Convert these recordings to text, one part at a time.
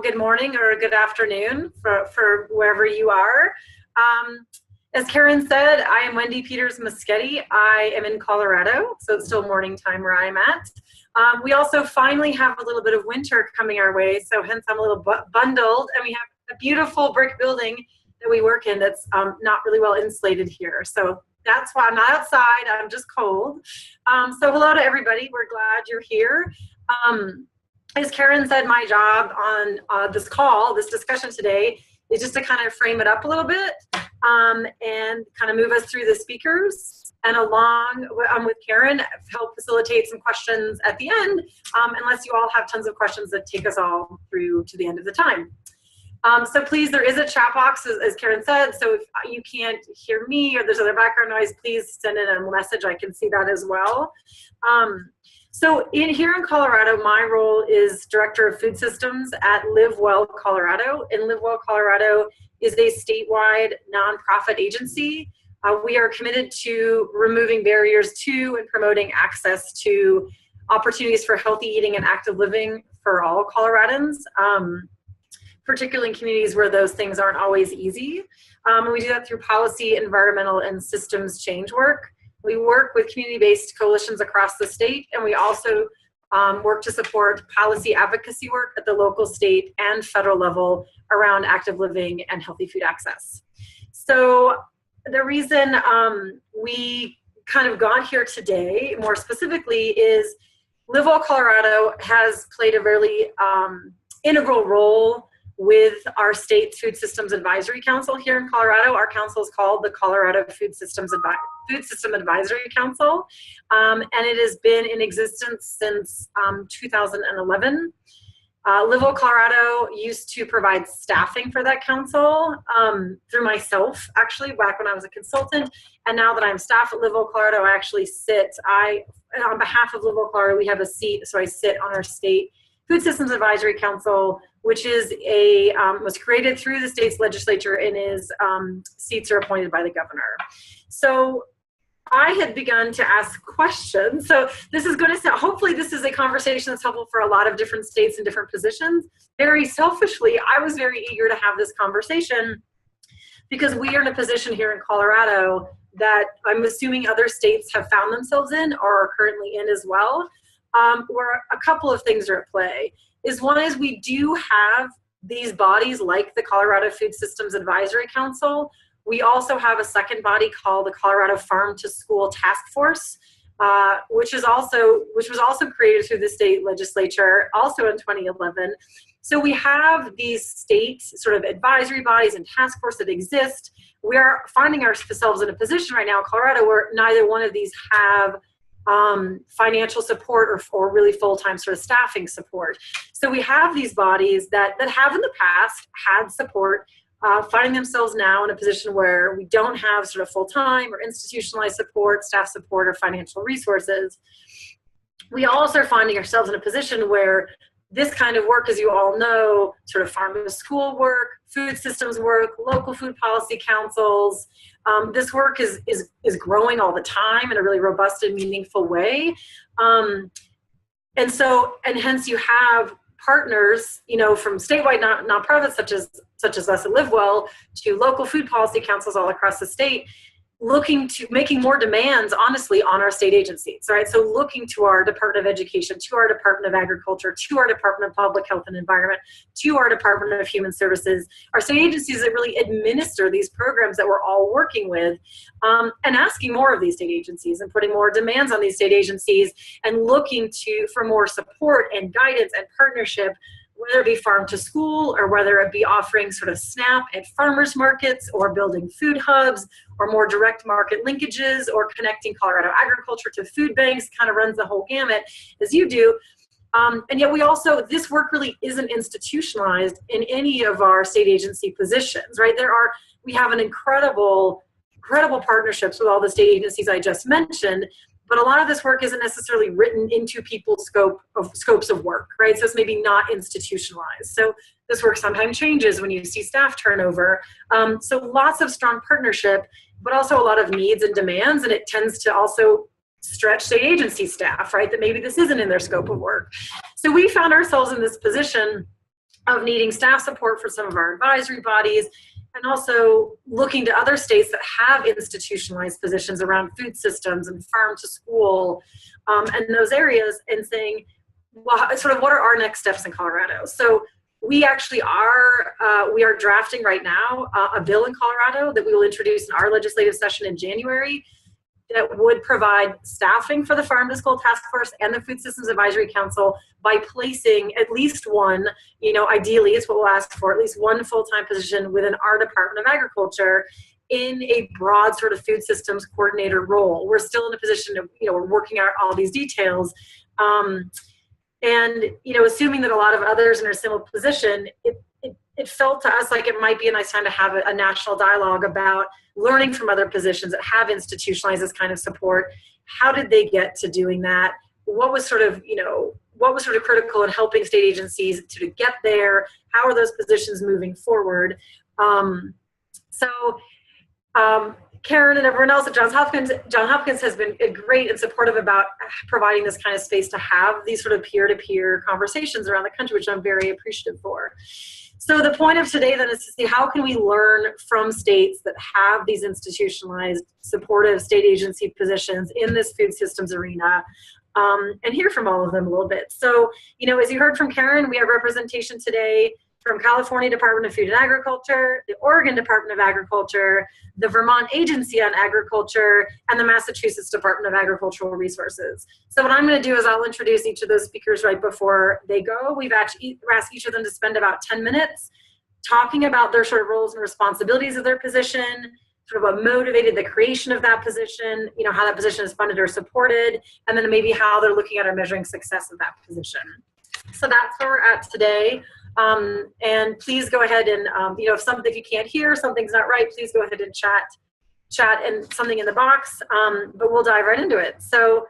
Good morning or good afternoon for wherever you are. As Karen said, I am Wendy Peters Muschetti. I am in Colorado, so it's still morning time where I'm at. We also finally have a little bit of winter coming our way, so hence I'm a little bundled, and we have a beautiful brick building that we work in that's not really well insulated here. So that's why I'm not outside, I'm just cold. So hello to everybody, we're glad you're here. As Karen said, my job on this call, this discussion today, is just to kind of frame it up a little bit and kind of move us through the speakers, and along with Karen, help facilitate some questions at the end, unless you all have tons of questions that take us all through to the end of the time. So please, there is a chat box, as Karen said, so if you can't hear me or there's other background noise, please send in a message. I can see that as well. So here in Colorado, my role is Director of Food Systems at LiveWell Colorado. And LiveWell Colorado is a statewide nonprofit agency. We are committed to removing barriers to and promoting access to opportunities for healthy eating and active living for all Coloradans, particularly in communities where those things aren't always easy. And we do that through policy, environmental, and systems change work. We work with community-based coalitions across the state, and we also work to support policy advocacy work at the local, state, and federal level around active living and healthy food access. So the reason we kind of got here today, more specifically, is LiveWell Colorado has played a really integral role with our state Food Systems Advisory Council here in Colorado. Our council is called the Colorado Food System Advisory Council, and it has been in existence since 2011. LiveWell Colorado used to provide staffing for that council through myself, actually, back when I was a consultant, and now that I'm staff at LiveWell Colorado, I actually sit, on behalf of LiveWell Colorado, we have a seat, so I sit on our state Food Systems Advisory Council, which is was created through the state's legislature, and seats are appointed by the governor. So I had begun to ask questions. So this is going to sound, hopefully this is a conversation that's helpful for a lot of different states and different positions. Very selfishly, I was very eager to have this conversation because we are in a position here in Colorado that I'm assuming other states have found themselves in or are currently in as well. Where a couple of things are at play. One is we do have these bodies like the Colorado Food Systems Advisory Council. We also have a second body called the Colorado Farm to School Task Force, which was also created through the state legislature, also in 2011. So we have these state sort of advisory bodies and task force that exist. We are finding ourselves in a position right now in Colorado where neither one of these have financial support or really full-time sort of staffing support. So we have these bodies that have in the past had support, finding themselves now in a position where we don't have sort of full-time or institutionalized support, staff support, or financial resources. We also are finding ourselves in a position where this kind of work, as you all know, sort of farm to school work, food systems work, local food policy councils, this work is growing all the time in a really robust and meaningful way. And hence you have partners, from statewide nonprofits such as us at LiveWell to local food policy councils all across the state, making more demands, honestly, on our state agencies, right? So looking to our Department of Education, to our Department of Agriculture, to our Department of Public Health and Environment, to our Department of Human Services, our state agencies that really administer these programs that we're all working with, and asking more of these state agencies and putting more demands on these state agencies and looking for more support and guidance and partnership, whether it be farm to school or whether it be offering sort of SNAP at farmers markets or building food hubs or more direct market linkages or connecting Colorado agriculture to food banks, kind of runs the whole gamut as you do. And yet this work really isn't institutionalized in any of our state agency positions, right? We have an incredible partnerships with all the state agencies I just mentioned, but a lot of this work isn't necessarily written into people's scopes of work, right? So it's maybe not institutionalized. So this work sometimes changes when you see staff turnover. So lots of strong partnership, but also a lot of needs and demands, and it tends to also stretch state agency staff, right? That maybe this isn't in their scope of work. So we found ourselves in this position of needing staff support for some of our advisory bodies, and also looking to other states that have institutionalized positions around food systems and farm to school and those areas, and saying, well, sort of what are our next steps in Colorado? So we actually are, we are drafting right now a bill in Colorado that we will introduce in our legislative session in January that would provide staffing for the Farm to School Task Force and the Food Systems Advisory Council by placing at least one, ideally it's what we'll ask for, at least one full-time position within our Department of Agriculture in a broad sort of food systems coordinator role. We're still in a position of, we're working out all these details. And, assuming that a lot of others in a similar position, it felt to us like it might be a nice time to have a national dialogue about learning from other positions that have institutionalized this kind of support. How did they get to doing that? What was sort of critical in helping state agencies to get there? How are those positions moving forward? Karen and everyone else at Johns Hopkins has been great and supportive about providing this kind of space to have these sort of peer-to-peer conversations around the country, which I'm very appreciative for. So the point of today then is to see how can we learn from states that have these institutionalized supportive state agency positions in this food systems arena, and hear from all of them a little bit. So, as you heard from Karen, we have representation today from California Department of Food and Agriculture, the Oregon Department of Agriculture, the Vermont Agency on Agriculture, and the Massachusetts Department of Agricultural Resources. So what I'm going to do is I'll introduce each of those speakers right before they go. We've actually asked each of them to spend about 10 minutes talking about their sort of roles and responsibilities of their position, sort of what motivated the creation of that position, how that position is funded or supported, and then maybe how they're looking at or measuring success of that position. So that's where we're at today. And please go ahead and, if you can't hear, something's not right, please go ahead and chat and something in the box, but we'll dive right into it. So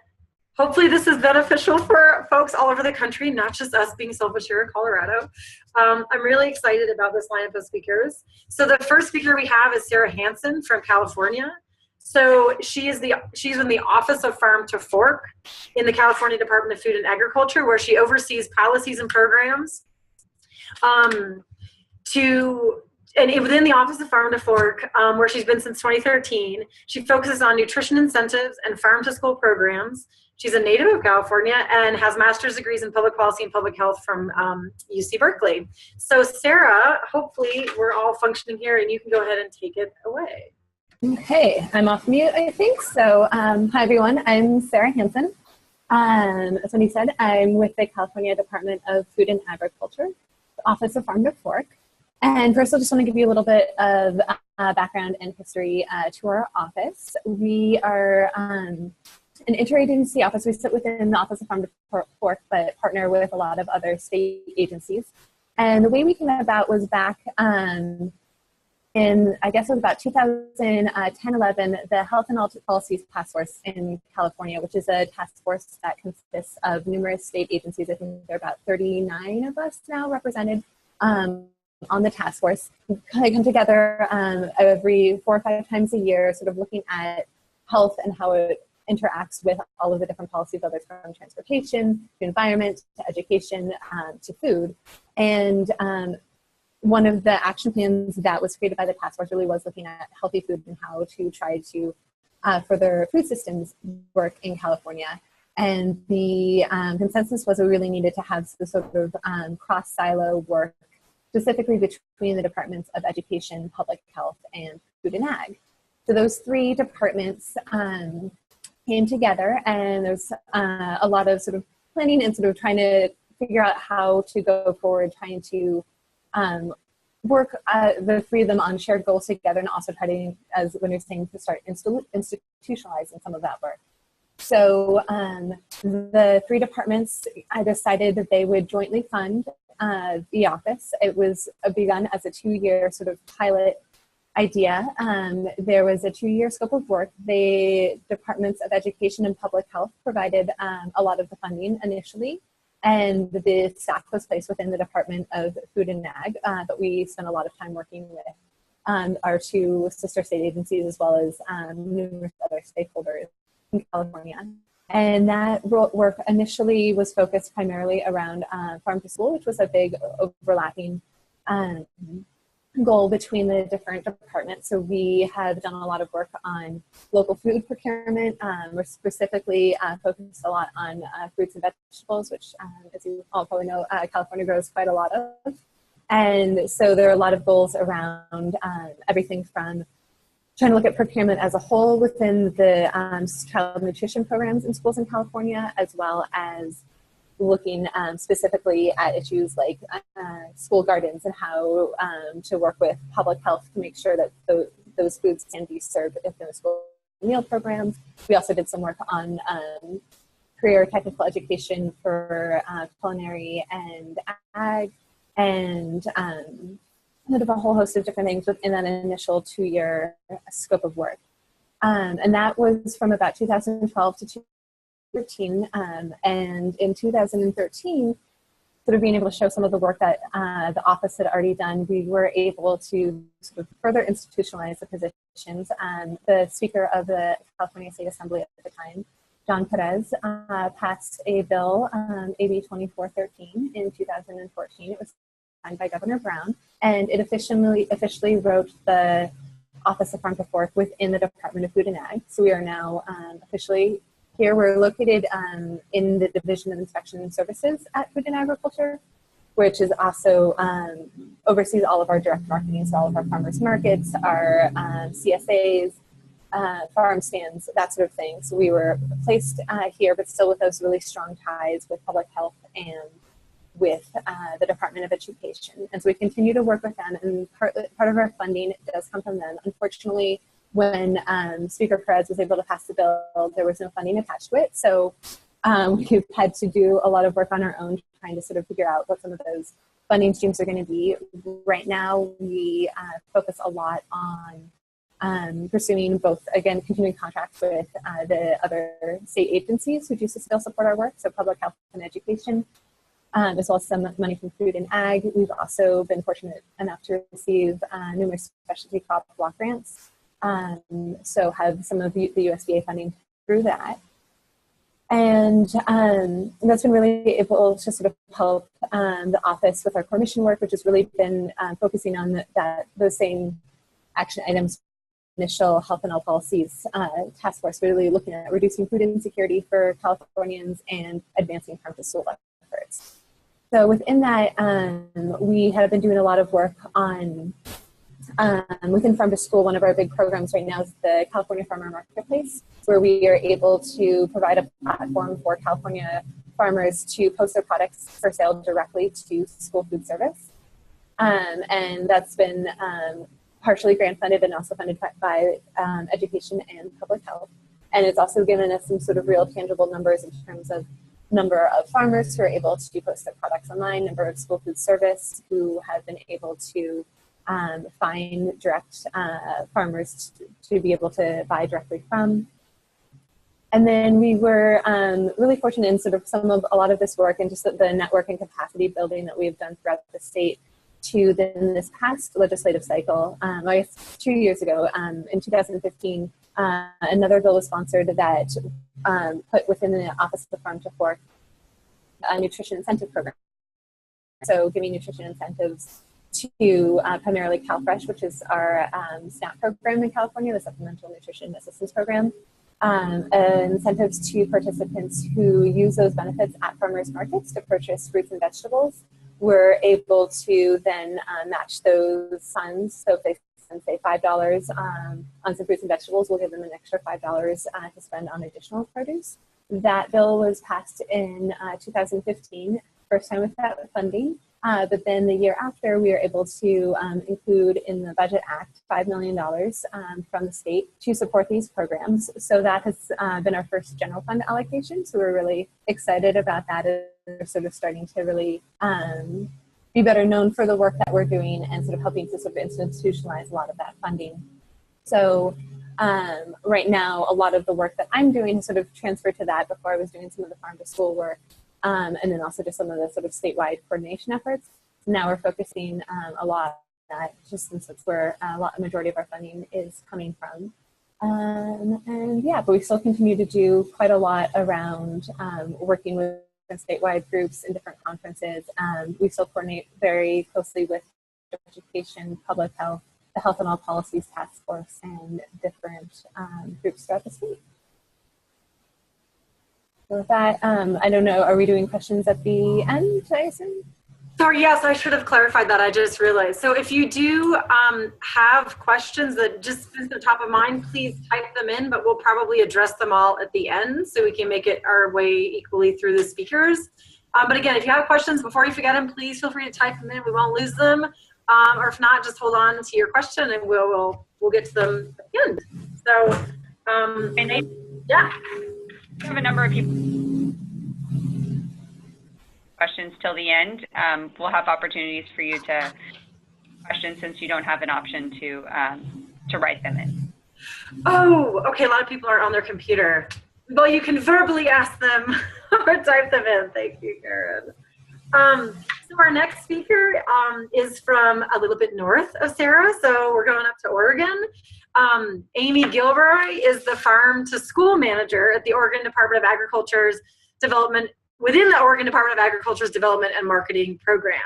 hopefully this is beneficial for folks all over the country, not just us being selfish here in Colorado. I'm really excited about this lineup of speakers. So the first speaker we have is Sarah Hanson from California. So she's in the Office of Farm to Fork in the California Department of Food and Agriculture, where she oversees policies and programs and within the Office of Farm to Fork, where she's been since 2013, she focuses on nutrition incentives and farm to school programs. She's a native of California and has master's degrees in public policy and public health from UC Berkeley. So Sarah, hopefully we're all functioning here and you can go ahead and take it away. Okay, I'm off mute, I think. So hi everyone, I'm Sarah Hanson. As Wendy said, I'm with the California Department of Food and Agriculture, Office of Farm to Fork. And first, I just want to give you a little bit of background and history to our office. We are an interagency office. We sit within the Office of Farm to Fork, but partner with a lot of other state agencies. And the way we came about was back in, I guess it was about 2010-11, the Health and Health Policies Task Force in California, which is a task force that consists of numerous state agencies. I think there are about 39 of us now represented on the task force. We come together every 4 or 5 times a year, sort of looking at health and how it interacts with all of the different policies, whether it's from transportation, to environment, to education, to food. And one of the action plans that was created by the task force really was looking at healthy food and how to try to further food systems work in California. And the consensus was we really needed to have the sort of cross-silo work, specifically between the departments of education, public health, and food and ag. So those 3 departments came together, and there's a lot of sort of planning and sort of trying to figure out how to go forward, trying to work the 3 of them on shared goals together, and also try to, as when you're saying, to start institutionalizing some of that work. So the 3 departments, I decided that they would jointly fund the office. It was begun as a 2-year sort of pilot idea. There was a 2-year scope of work. The departments of education and public health provided a lot of the funding initially, and the staff was placed within the Department of Food and Ag, but we spent a lot of time working with our 2 sister state agencies, as well as numerous other stakeholders in California. And that work initially was focused primarily around farm to school, which was a big overlapping goal between the different departments. So we have done a lot of work on local food procurement. We're specifically focused a lot on fruits and vegetables, which, as you all probably know, California grows quite a lot of. And so there are a lot of goals around everything from trying to look at procurement as a whole within the child nutrition programs in schools in California, as well as looking specifically at issues like school gardens and how to work with public health to make sure that those foods can be served within the school meal programs. We also did some work on career technical education for culinary and ag, and sort of a whole host of different things within that initial 2-year scope of work. And that was from about 2012 to 2013. And in 2013, sort of being able to show some of the work that the office had already done, we were able to sort of further institutionalize the positions. The Speaker of the California State Assembly at the time, John Perez, passed a bill, AB 2413, in 2014. It was signed by Governor Brown, and it officially wrote the Office of Farm to Fork within the Department of Food and Ag. So we are now officially here. We're located in the Division of Inspection and Services at Food and Agriculture, which is also oversees all of our direct marketing, so all of our farmers markets, our CSAs, farm stands, that sort of thing. So we were placed here, but still with those really strong ties with public health and with the Department of Education. And so we continue to work with them, and part of our funding does come from them. Unfortunately, when Speaker Perez was able to pass the bill, there was no funding attached to it. So we've had to do a lot of work on our own, trying to sort of figure out what some of those funding streams are going to be. Right now, we focus a lot on pursuing both, again, continuing contracts with the other state agencies who do still support our work, so public health and education, as well as some money from food and ag. We've also been fortunate enough to receive numerous specialty crop block grants, so have some of the USDA funding through that. And that's been really able to sort of help the office with our core mission work, which has really been focusing on those same action items. Initial health and health policies task force, really looking at reducing food insecurity for Californians and advancing farm to school efforts. So within that, we have been doing a lot of work on within farm to school. One of our big programs right now is the California Farmer Marketplace, where we are able to provide a platform for California farmers to post their products for sale directly to school food service. And that's been partially grant funded and also funded by education and public health. And it's also given us some sort of real tangible numbers in terms of number of farmers who are able to post their products online, number of school food service who have been able to find direct farmers to be able to buy directly from. And then we were really fortunate in sort of a lot of this work and just the network and capacity building that we've done throughout the state to then this past legislative cycle. I guess 2 years ago, in 2015, another bill was sponsored that put within the Office of Farm to Fork a nutrition incentive program. So giving nutrition incentives to primarily CalFresh, which is our SNAP program in California, the Supplemental Nutrition Assistance Program, incentives to participants who use those benefits at farmers markets to purchase fruits and vegetables. We're able to then match those funds. So if they spend, say, $5 on some fruits and vegetables, we'll give them an extra $5 to spend on additional produce. That bill was passed in 2015, first time with that funding. But then the year after, we were able to include in the Budget Act $5 million from the state to support these programs. So that has been our first general fund allocation. So we're really excited about that. We're sort of starting to really be better known for the work that we're doing and sort of helping to sort of institutionalize a lot of that funding. So right now, a lot of the work that I'm doing has sort of transferred to that. Before I was doing some of the farm to school work. And then also just some of the sort of statewide coordination efforts. Now we're focusing a lot on that, just since it's where a majority of our funding is coming from. And yeah, but we still continue to do quite a lot around working with statewide groups in different conferences. We still coordinate very closely with education, public health, the Health and All Policies Task Force, and different groups throughout the state. So with that, I don't know, are we doing questions at the end, I assume? Sorry, yes, I should have clarified that. I just realized. So if you do have questions that just at the top of mind, please type them in, but we'll probably address them all at the end so we can make it our way equally through the speakers. But again, if you have questions, before you forget them, please feel free to type them in. We won't lose them. Or if not, just hold on to your question and we'll get to them at the end. So, yeah. We have a number of people questions till the end. We'll have opportunities for you to question since you don't have an option to write them in. Oh, okay. A lot of people are on their computer. Well, you can verbally ask them or type them in. Thank you, Karen. So our next speaker is from a little bit north of Sarah. So we're going up to Oregon. Amy Gilroy is the farm to school manager at the Oregon Department of Agriculture's development within the Oregon Department of Agriculture's Development and Marketing Program,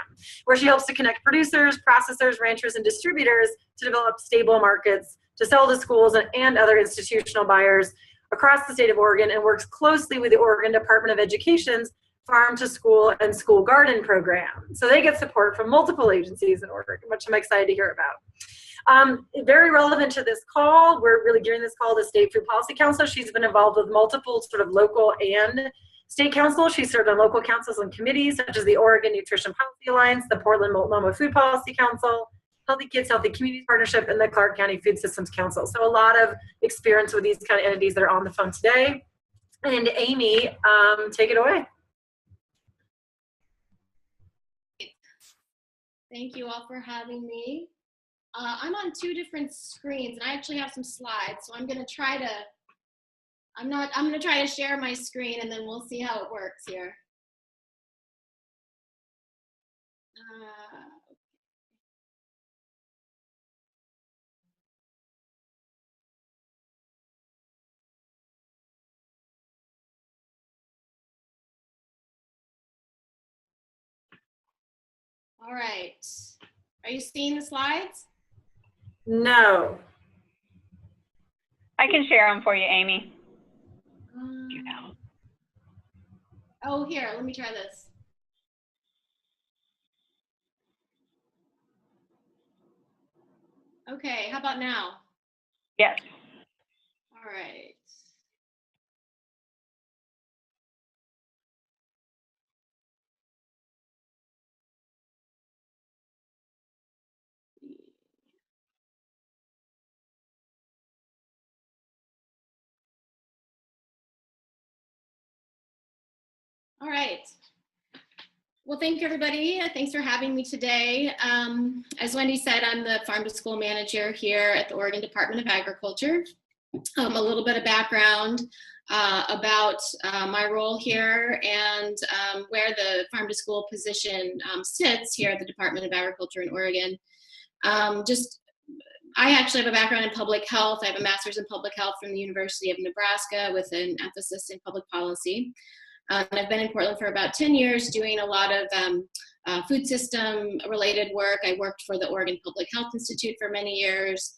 where she helps to connect producers, processors, ranchers, and distributors to develop stable markets to sell to schools and other institutional buyers across the state of Oregon, and works closely with the Oregon Department of Education's Farm to School and School Garden program. So they get support from multiple agencies in Oregon, which I'm excited to hear about. Very relevant to this call, we're really gearing this call to State Food Policy Council. She's been involved with multiple sort of local and state council. She served on local councils and committees such as the Oregon Nutrition Policy Alliance, the Portland Multnomah Food Policy Council, Healthy Kids, Healthy Communities Partnership, and the Clark County Food Systems Council. So a lot of experience with these kind of entities that are on the phone today. And Amy, take it away. Thank you all for having me. I'm on two different screens and I actually have some slides, so I'm gonna try to share my screen and then we'll see how it works here. All right, are you seeing the slides? No. I can share them for you, Amy. Oh, here, let me try this. Okay, how about now? Yes. All right. All right. Well, thank you, everybody. Thanks for having me today. As Wendy said, I'm the farm to school manager here at the Oregon Department of Agriculture. A little bit of background about my role here and where the farm to school position sits here at the Department of Agriculture in Oregon. I actually have a background in public health. I have a master's in public health from the University of Nebraska with an emphasis in public policy. And I've been in Portland for about 10 years doing a lot of food system related work. I worked for the Oregon Public Health Institute for many years,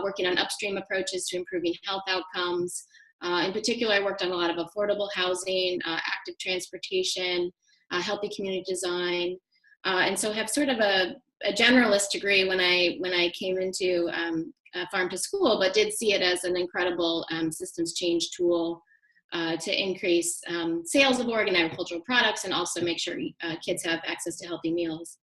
working on upstream approaches to improving health outcomes. In particular, I worked on a lot of affordable housing, active transportation, healthy community design, and so have sort of a generalist degree when I came into farm to school, but did see it as an incredible systems change tool to increase sales of Oregon agricultural products and also make sure kids have access to healthy meals.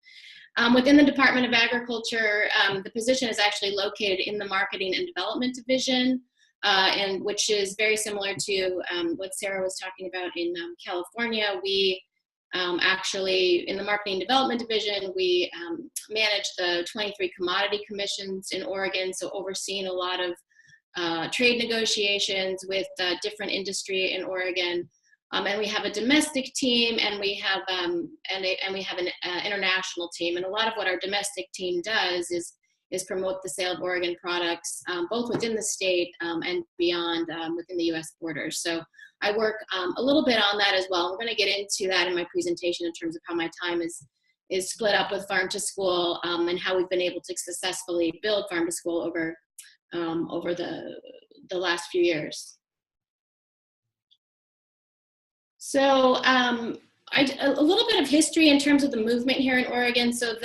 Within the Department of Agriculture, the position is actually located in the Marketing and Development Division, and which is very similar to what Sarah was talking about in California. We actually, in the Marketing and Development Division, we manage the 23 commodity commissions in Oregon, so overseeing a lot of trade negotiations with different industry in Oregon, and we have a domestic team, and we have an international team. And a lot of what our domestic team does is promote the sale of Oregon products, both within the state and beyond within the U.S. borders. So I work a little bit on that as well. We're going to get into that in my presentation in terms of how my time is split up with Farm to School and how we've been able to successfully build Farm to School over the last few years. So a little bit of history in terms of the movement here in Oregon. So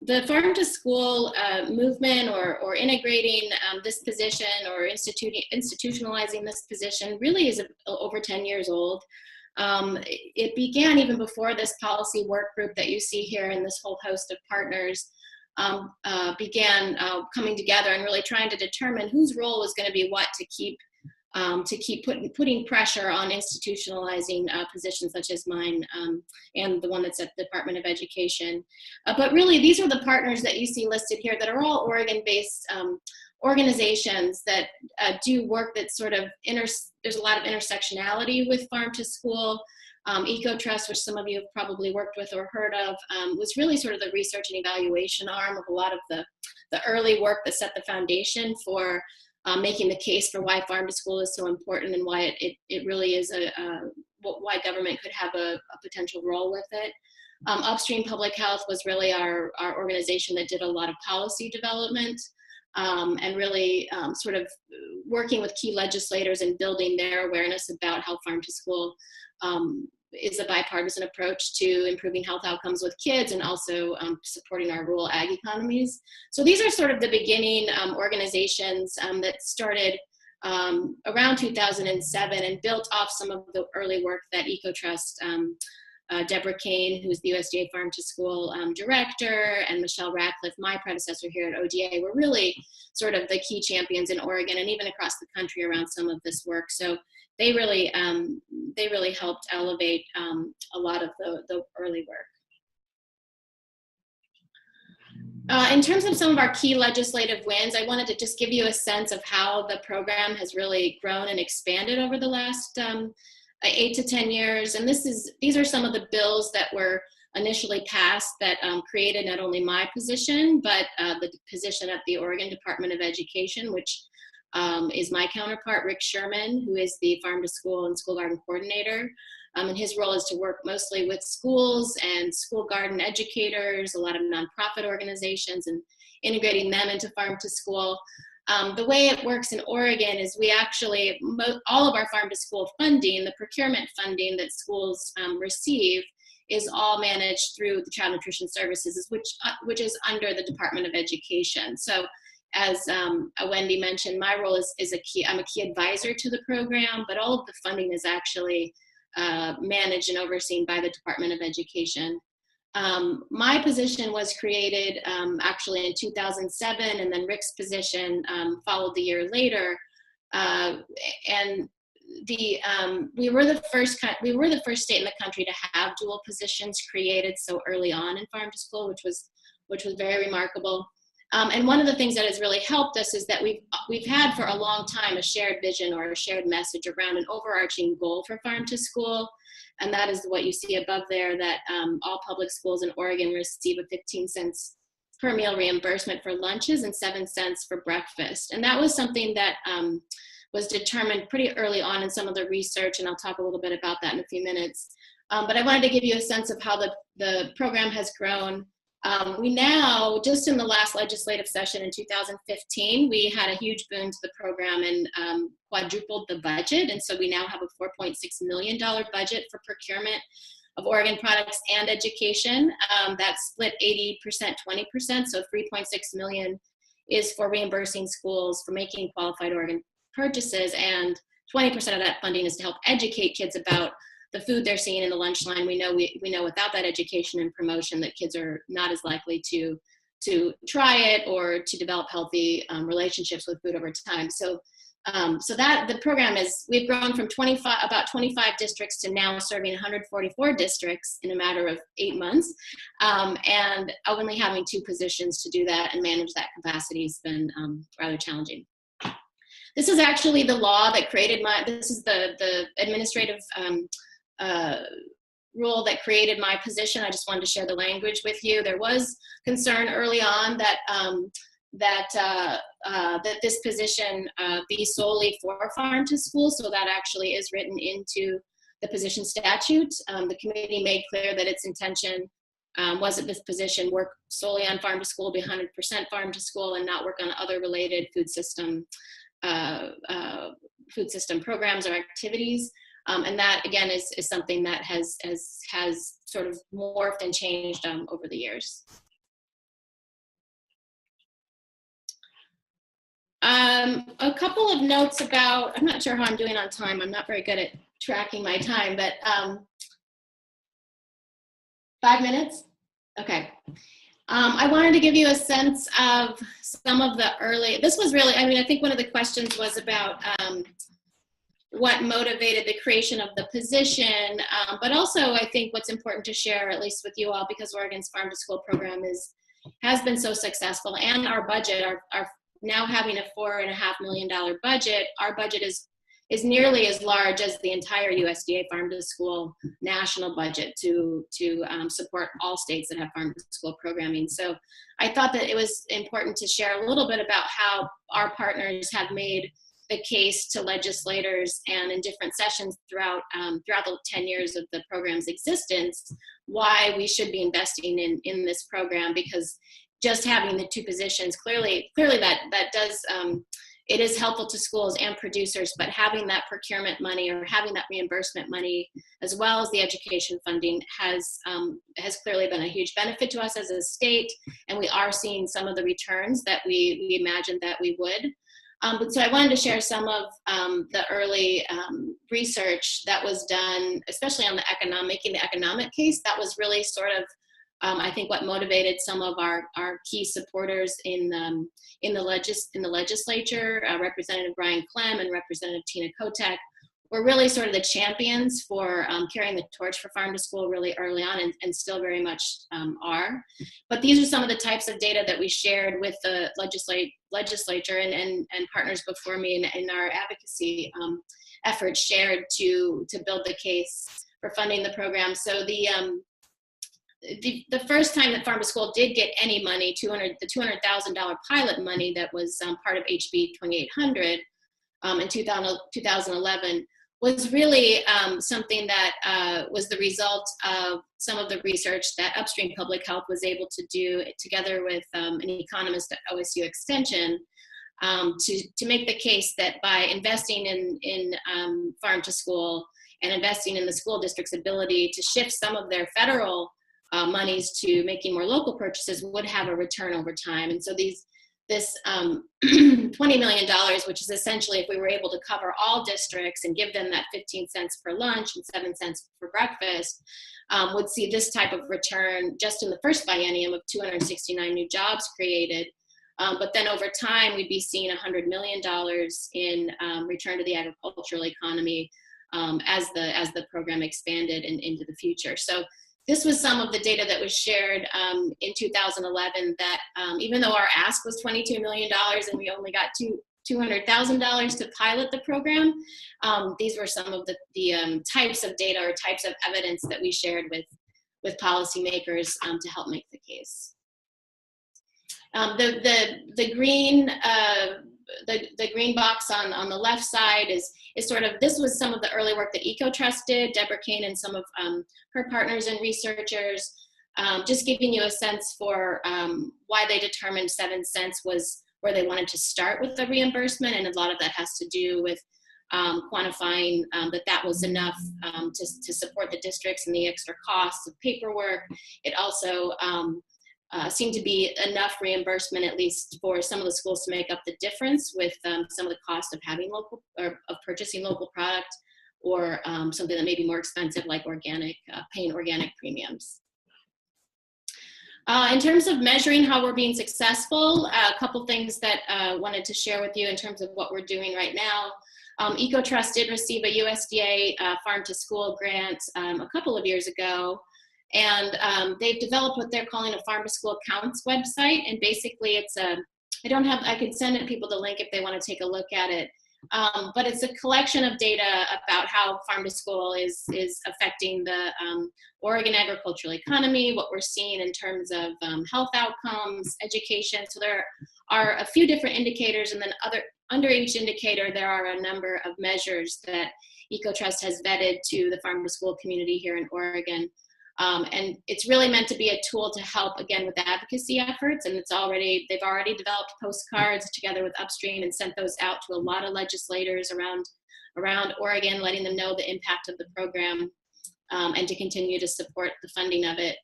the Farm to School movement or integrating this position or institutionalizing this position really is over 10 years old. It began even before this policy work group that you see here and this whole host of partners began coming together and really trying to determine whose role was going to be what to keep putting pressure on institutionalizing positions such as mine and the one that's at the Department of Education. But really, these are the partners that you see listed here that are all Oregon-based organizations that do work that sort of, there's a lot of intersectionality with Farm to School. EcoTrust, which some of you have probably worked with or heard of, was really sort of the research and evaluation arm of a lot of the early work that set the foundation for making the case for why Farm to School is so important and why it really is why government could have a potential role with it. Upstream Public Health was really our organization that did a lot of policy development and really sort of working with key legislators and building their awareness about how Farm to School is a bipartisan approach to improving health outcomes with kids and also supporting our rural ag economies. So these are sort of the beginning organizations that started around 2007 and built off some of the early work that EcoTrust, Deborah Kane, who is the USDA Farm to School director, and Michelle Ratcliffe, my predecessor here at ODA, were really sort of the key champions in Oregon and even across the country around some of this work. So they really helped elevate a lot of the early work. In terms of some of our key legislative wins, I wanted to just give you a sense of how the program has really grown and expanded over the last 8 to 10 years. And these are some of the bills that were initially passed that created not only my position, but the position at the Oregon Department of Education, which is my counterpart, Rick Sherman, who is the Farm to School and School Garden Coordinator. And his role is to work mostly with schools and school garden educators, a lot of nonprofit organizations, and integrating them into Farm to School. The way it works in Oregon is we actually, all of our Farm to School funding, the procurement funding that schools receive, is all managed through the Child Nutrition Services, which is under the Department of Education. So as Wendy mentioned, my role is I'm a key advisor to the program, but all of the funding is actually managed and overseen by the Department of Education. My position was created actually in 2007, and then Rick's position followed the year later. And we were the first state in the country to have dual positions created so early on in Farm to School, which was very remarkable. And one of the things that has really helped us is that we've had for a long time a shared vision or a shared message around an overarching goal for Farm to School. And that is what you see above there, that all public schools in Oregon receive a 15 cents per meal reimbursement for lunches and 7 cents for breakfast. And that was something that was determined pretty early on in some of the research, and I'll talk a little bit about that in a few minutes. But I wanted to give you a sense of how the program has grown. We now, just in the last legislative session in 2015, we had a huge boon to the program and quadrupled the budget. And so we now have a $4.6 million budget for procurement of Oregon products and education. That's split 80%, 20%. So 3.6 million is for reimbursing schools for making qualified Oregon purchases. And 20% of that funding is to help educate kids about the food they're seeing in the lunch line. We know without that education and promotion that kids are not as likely to try it or to develop healthy relationships with food over time. So that the program we've grown from about 25 districts to now serving 144 districts in a matter of 8 months. And only having 2 positions to do that and manage that capacity has been rather challenging. This is actually the law that created this is the administrative rule that created my position. I just wanted to share the language with you. There was concern early on that that this position be solely for farm to school, so that actually is written into the position statute. The committee made clear that its intention was that this position work solely on farm to school, be 100% farm to school, and not work on other related food system programs or activities. And that, again, is something that has sort of morphed and changed over the years. A couple of notes about, I'm not sure how I'm doing on time. I'm not very good at tracking my time, but 5 minutes? Okay. I wanted to give you a sense of some of the early, this was really, I mean, I think one of the questions was about what motivated the creation of the position, but also I think what's important to share, at least with you all, because Oregon's Farm to School program has been so successful, and our budget, our now having a $4.5 million budget, our budget is nearly as large as the entire USDA Farm to School national budget to support all states that have farm to school programming. So I thought that it was important to share a little bit about how our partners have made the case to legislators and in different sessions throughout the 10 years of the program's existence, why we should be investing in this program, because just having the two positions, clearly that does, it is helpful to schools and producers, but having that procurement money or having that reimbursement money, as well as the education funding, has clearly been a huge benefit to us as a state, and we are seeing some of the returns that we imagined that we would. But so I wanted to share some of the early research that was done, especially on making the economic case. That was really sort of, I think, what motivated some of our key supporters in the legislature. Representative Brian Clem and Representative Tina Kotek were really sort of the champions for carrying the torch for farm to school really early on, and still very much are. But these are some of the types of data that we shared with the legislature and partners before me in our advocacy efforts shared to build the case for funding the program. So the first time that Farm to School did get any money, the $200,000 pilot money that was part of HB 2800 in 2011, was really something that was the result of some of the research that Upstream Public Health was able to do together with an economist at OSU Extension to make the case that by investing in farm to school and investing in the school district's ability to shift some of their federal monies to making more local purchases would have a return over time. And so this $20 million, which is essentially if we were able to cover all districts and give them that 15 cents per lunch and 7 cents for breakfast, would see this type of return just in the first biennium of 269 new jobs created. But then over time, we'd be seeing $100 million in return to the agricultural economy as the program expanded into the future. So this was some of the data that was shared in 2011 that even though our ask was $22 million and we only got $200,000 to pilot the program, these were some of the types of data or types of evidence that we shared with policymakers to help make the case. The green box on the left side is sort of, this was some of the early work that EcoTrust did, Deborah Kane and some of her partners and researchers, just giving you a sense for why they determined 7 cents was where they wanted to start with the reimbursement, and a lot of that has to do with quantifying that was enough to support the districts and the extra costs of paperwork. It also seemed to be enough reimbursement, at least for some of the schools, to make up the difference with some of the cost of having local or of purchasing local product, or something that may be more expensive, like paying organic premiums. In terms of measuring how we're being successful, a couple things that I wanted to share with you in terms of what we're doing right now. EcoTrust did receive a USDA Farm to School grant a couple of years ago. And they've developed what they're calling a Farm to School Counts website. And basically it's I could send people the link if they want to take a look at it. But it's a collection of data about how farm to school is affecting the Oregon agricultural economy, what we're seeing in terms of health outcomes, education. So there are a few different indicators, and then under each indicator, there are a number of measures that EcoTrust has vetted to the farm to school community here in Oregon. And it's really meant to be a tool to help, again, with advocacy efforts. And they've already developed postcards together with Upstream and sent those out to a lot of legislators around Oregon, letting them know the impact of the program and to continue to support the funding of it.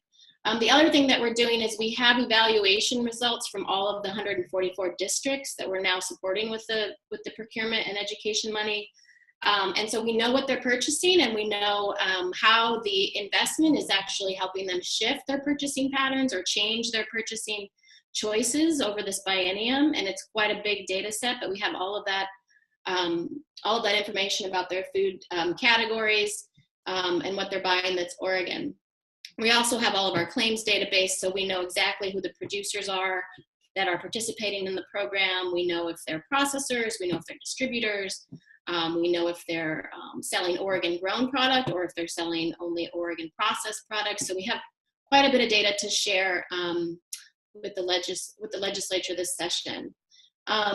The other thing that we're doing is we have evaluation results from all of the 144 districts that we're now supporting with the procurement and education money. And so we know what they're purchasing, and we know how the investment is actually helping them shift their purchasing patterns or change their purchasing choices over this biennium. And it's quite a big data set, but we have all of that information about their food categories and what they're buying that's Oregon. We also have all of our claims database, so we know exactly who the producers are that are participating in the program. We know if they're processors, we know if they're distributors. We know if they're selling Oregon grown product or if they're selling only Oregon processed products. So we have quite a bit of data to share with the legislature this session.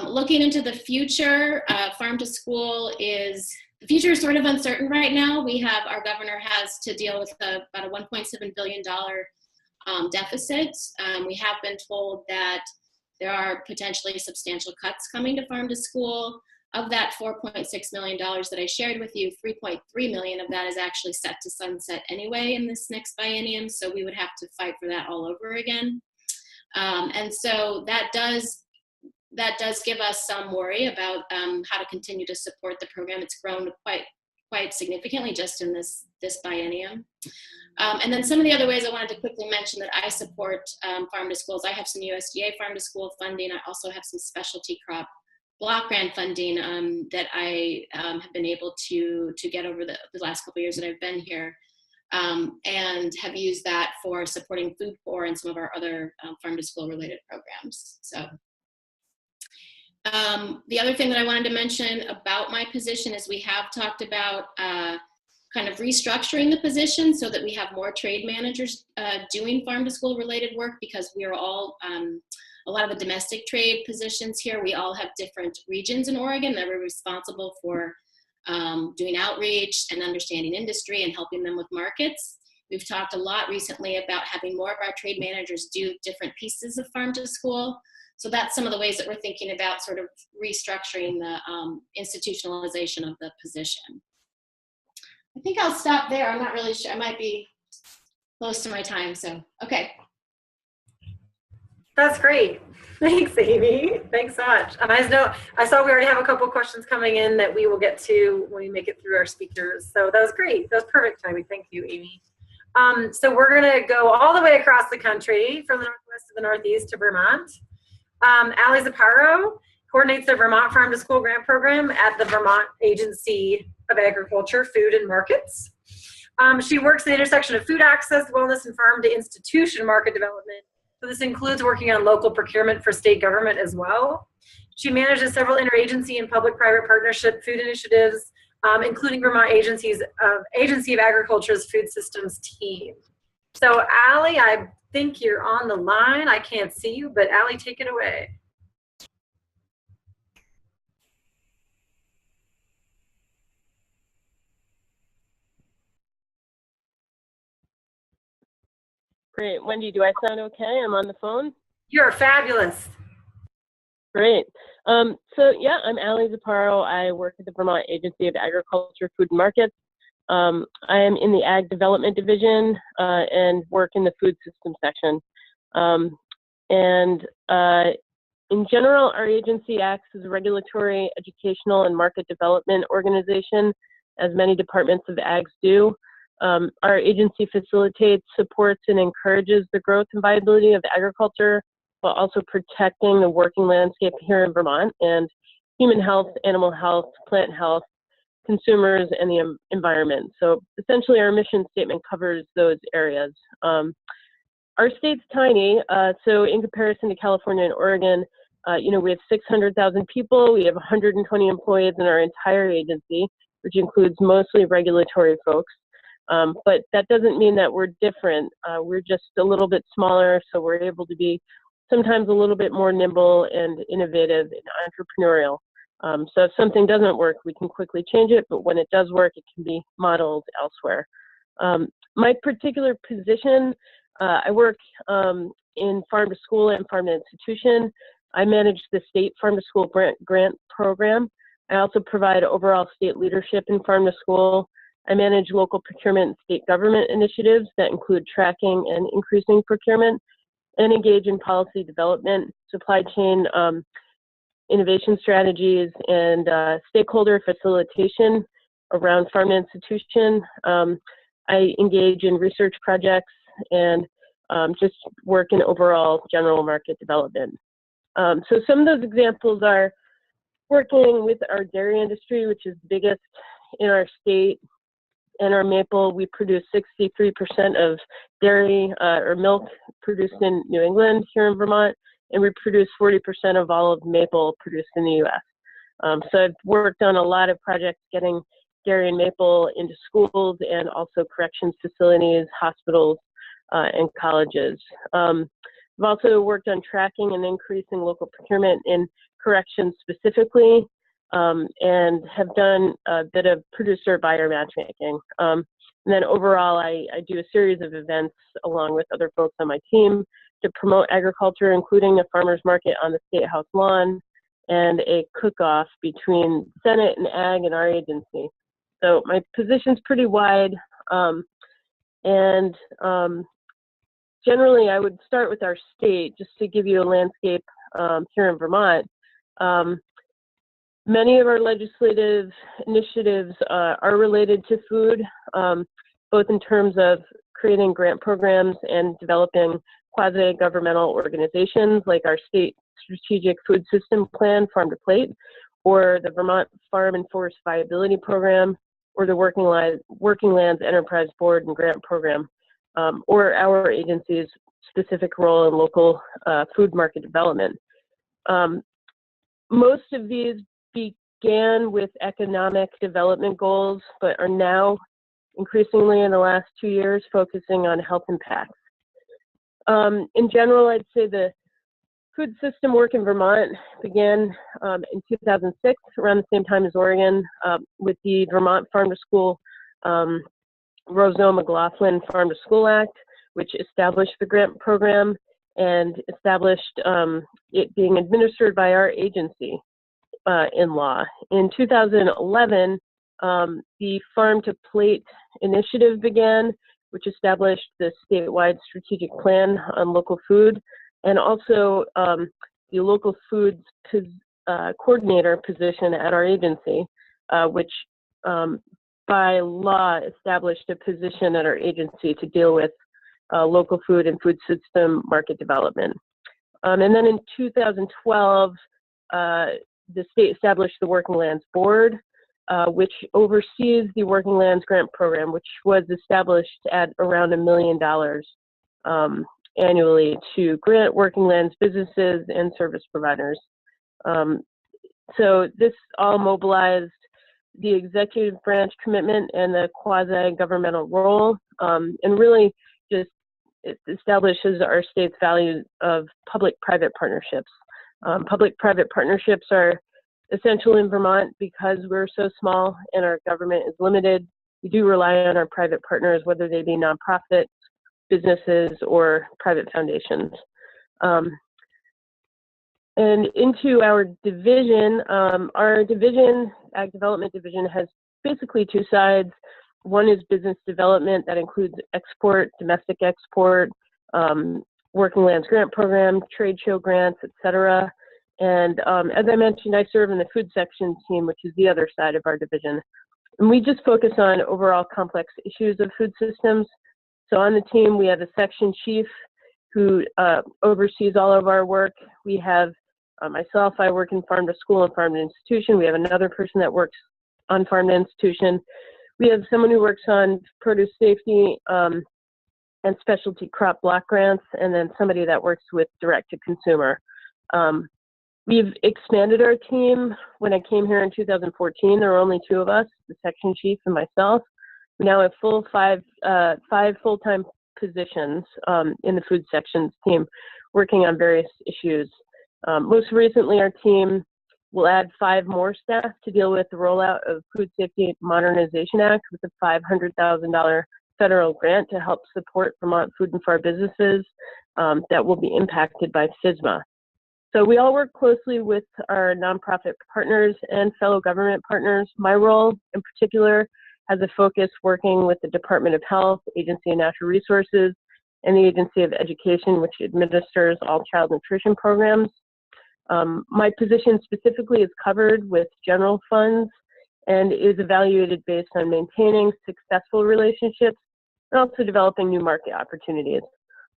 Looking into the future, farm to school the future is sort of uncertain right now. Our governor has to deal with about a $1.7 billion deficit. We have been told that there are potentially substantial cuts coming to farm to school. Of that $4.6 million that I shared with you, $3.3 million of that is actually set to sunset anyway in this next biennium, so we would have to fight for that all over again. And so that does give us some worry about how to continue to support the program. It's grown quite significantly just in this biennium. And then some of the other ways I wanted to quickly mention that I support farm to schools. I have some USDA farm to school funding. I also have some specialty crop block grant funding that I have been able to get over the last couple of years that I've been here, and have used that for supporting Food Corps and some of our other farm to school related programs. So the other thing that I wanted to mention about my position is we have talked about kind of restructuring the position so that we have more trade managers doing farm to school related work, because we are all a lot of the domestic trade positions here, we all have different regions in Oregon that are responsible for doing outreach and understanding industry and helping them with markets. We've talked a lot recently about having more of our trade managers do different pieces of farm to school. So that's some of the ways that we're thinking about sort of restructuring the institutionalization of the position. I think I'll stop there. I'm not really sure. I might be close to my time, so, okay. That's great. Thanks, Amy. Thanks so much. And I saw we already have a couple questions coming in that we will get to when we make it through our speakers. So that was great. That was perfect timing. Thank you, Amy. So we're going to go all the way across the country from the northwest to the northeast to Vermont. Ali Zipparo coordinates the Vermont Farm to School Grant Program at the Vermont Agency of Agriculture, Food and Markets. She works at the intersection of food access, wellness, and farm to institution market development. So this includes working on local procurement for state government as well. She manages several interagency and public-private partnership food initiatives, including Vermont Agency of Agriculture's Food Systems team. So Ali, I think you're on the line. I can't see you, but Ali, take it away. Great. Wendy, do I sound okay? I'm on the phone? You're fabulous. Great. So yeah, I'm Ali Zipparo. I work at the Vermont Agency of Agriculture, Food and Markets. I am in the Ag Development Division and work in the Food System section. In general, our agency acts as a regulatory, educational, and market development organization, as many departments of AGS do. Our agency facilitates, supports, and encourages the growth and viability of agriculture, while also protecting the working landscape here in Vermont and human health, animal health, plant health, consumers, and the environment. So essentially our mission statement covers those areas. Our state's tiny, so in comparison to California and Oregon, We have 600,000 people. We have 120 employees in our entire agency, which includes mostly regulatory folks. But that doesn't mean that we're different. We're just a little bit smaller, so we're able to be sometimes a little bit more nimble and innovative and entrepreneurial. So if something doesn't work, we can quickly change it, but when it does work, it can be modeled elsewhere. My particular position, I work in farm to school and farm to institution. I manage the state farm to school grant program. I also provide overall state leadership in farm to school. I manage local procurement and state government initiatives that include tracking and increasing procurement, and engage in policy development, supply chain innovation strategies, and stakeholder facilitation around farm to institution. I engage in research projects and just work in overall general market development. So some of those examples are working with our dairy industry, which is the biggest in our state. In our maple, we produce 63% of dairy or milk produced in New England here in Vermont, and we produce 40% of all of maple produced in the U.S. So I've worked on a lot of projects getting dairy and maple into schools and also corrections facilities, hospitals, and colleges. I've also worked on tracking and increasing local procurement in corrections specifically, and have done a bit of producer-buyer matchmaking. And then overall, I do a series of events along with other folks on my team to promote agriculture, including a farmer's market on the State House lawn and a cook-off between Senate and Ag and our agency. So my position's pretty wide, and generally I would start with our state just to give you a landscape here in Vermont. Many of our legislative initiatives are related to food, both in terms of creating grant programs and developing quasi-governmental organizations like our state strategic food system plan, Farm to Plate, or the Vermont Farm and Forest Viability Program, or the Working Lands Enterprise Board and Grant Program, or our agency's specific role in local food market development. Most of these began with economic development goals, but are now increasingly in the last 2 years focusing on health impacts. In general, I'd say the food system work in Vermont began in 2006, around the same time as Oregon, with the Vermont Farm to School Roseau-McLaughlin Farm to School Act, which established the grant program and established it being administered by our agency in law. In 2011, the Farm to Plate initiative began, which established the statewide strategic plan on local food, and also the local foods coordinator position at our agency, which by law established a position at our agency to deal with local food and food system market development. And then in 2012, the state established the Working Lands Board, which oversees the Working Lands Grant Program, which was established at around $1 million annually to grant working lands businesses and service providers. So this all mobilized the executive branch commitment and the quasi-governmental role, and really just it establishes our state's value of public-private partnerships. Public-private partnerships are essential in Vermont because we're so small and our government is limited. We do rely on our private partners, whether they be nonprofits, businesses, or private foundations. And into our division, Ag Development Division, has basically two sides. One is business development that includes export, domestic export, Working Lands Grant Program, trade show grants, etc. And as I mentioned, I serve in the food section team, which is the other side of our division. And we just focus on overall complex issues of food systems. So on the team, we have a section chief who oversees all of our work. We have myself, I work in farm to school and farm to institution. We have another person that works on farm to institution. We have someone who works on produce safety and specialty crop block grants, and then somebody that works with direct to consumer. We've expanded our team. When I came here in 2014, there were only 2 of us, the section chief and myself. We now have five full-time positions in the food sections team working on various issues. Most recently, our team will add 5 more staff to deal with the rollout of Food Safety Modernization Act with a $500,000 federal grant to help support Vermont food and farm businesses that will be impacted by FSMA. So we all work closely with our nonprofit partners and fellow government partners. My role in particular has a focus working with the Department of Health, Agency of Natural Resources, and the Agency of Education, which administers all child nutrition programs. My position specifically is covered with general funds and is evaluated based on maintaining successful relationships and also developing new market opportunities.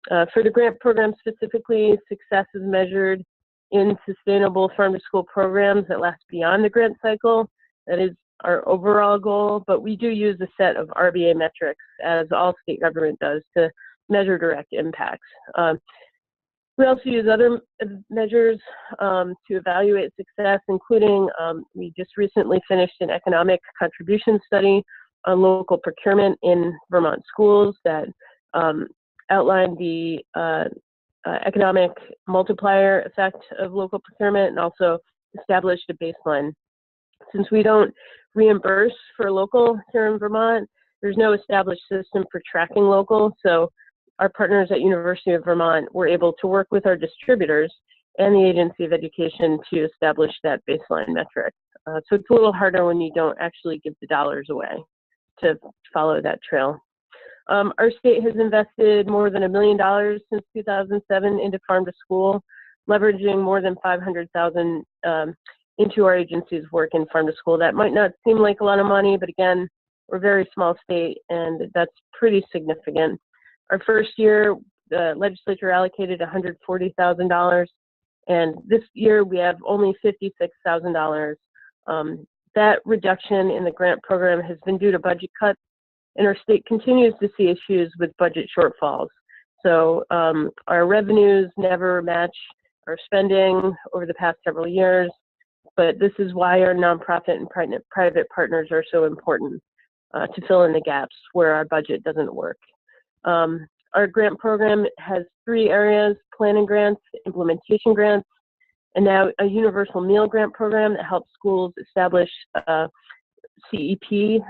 For the grant program specifically, success is measured in sustainable farm-to-school programs that last beyond the grant cycle. That is our overall goal, but we do use a set of RBA metrics, as all state government does, to measure direct impacts. We also use other measures to evaluate success, including we just recently finished an economic contribution study on local procurement in Vermont schools that outlined the economic multiplier effect of local procurement and also established a baseline. Since we don't reimburse for local here in Vermont, there's no established system for tracking local, so our partners at University of Vermont were able to work with our distributors and the Agency of Education to establish that baseline metric. So it's a little harder when you don't actually give the dollars away to follow that trail. Our state has invested more than $1 million since 2007 into farm to school, leveraging more than $500,000 into our agency's work in farm to school. That might not seem like a lot of money, but again, we're a very small state and that's pretty significant. Our first year, the legislature allocated $140,000, and this year we have only $56,000. That reduction in the grant program has been due to budget cuts, and our state continues to see issues with budget shortfalls. So our revenues never match our spending over the past several years, but this is why our nonprofit and private partners are so important to fill in the gaps where our budget doesn't work. Our grant program has 3 areas: planning grants, implementation grants, and now a universal meal grant program that helps schools establish CEP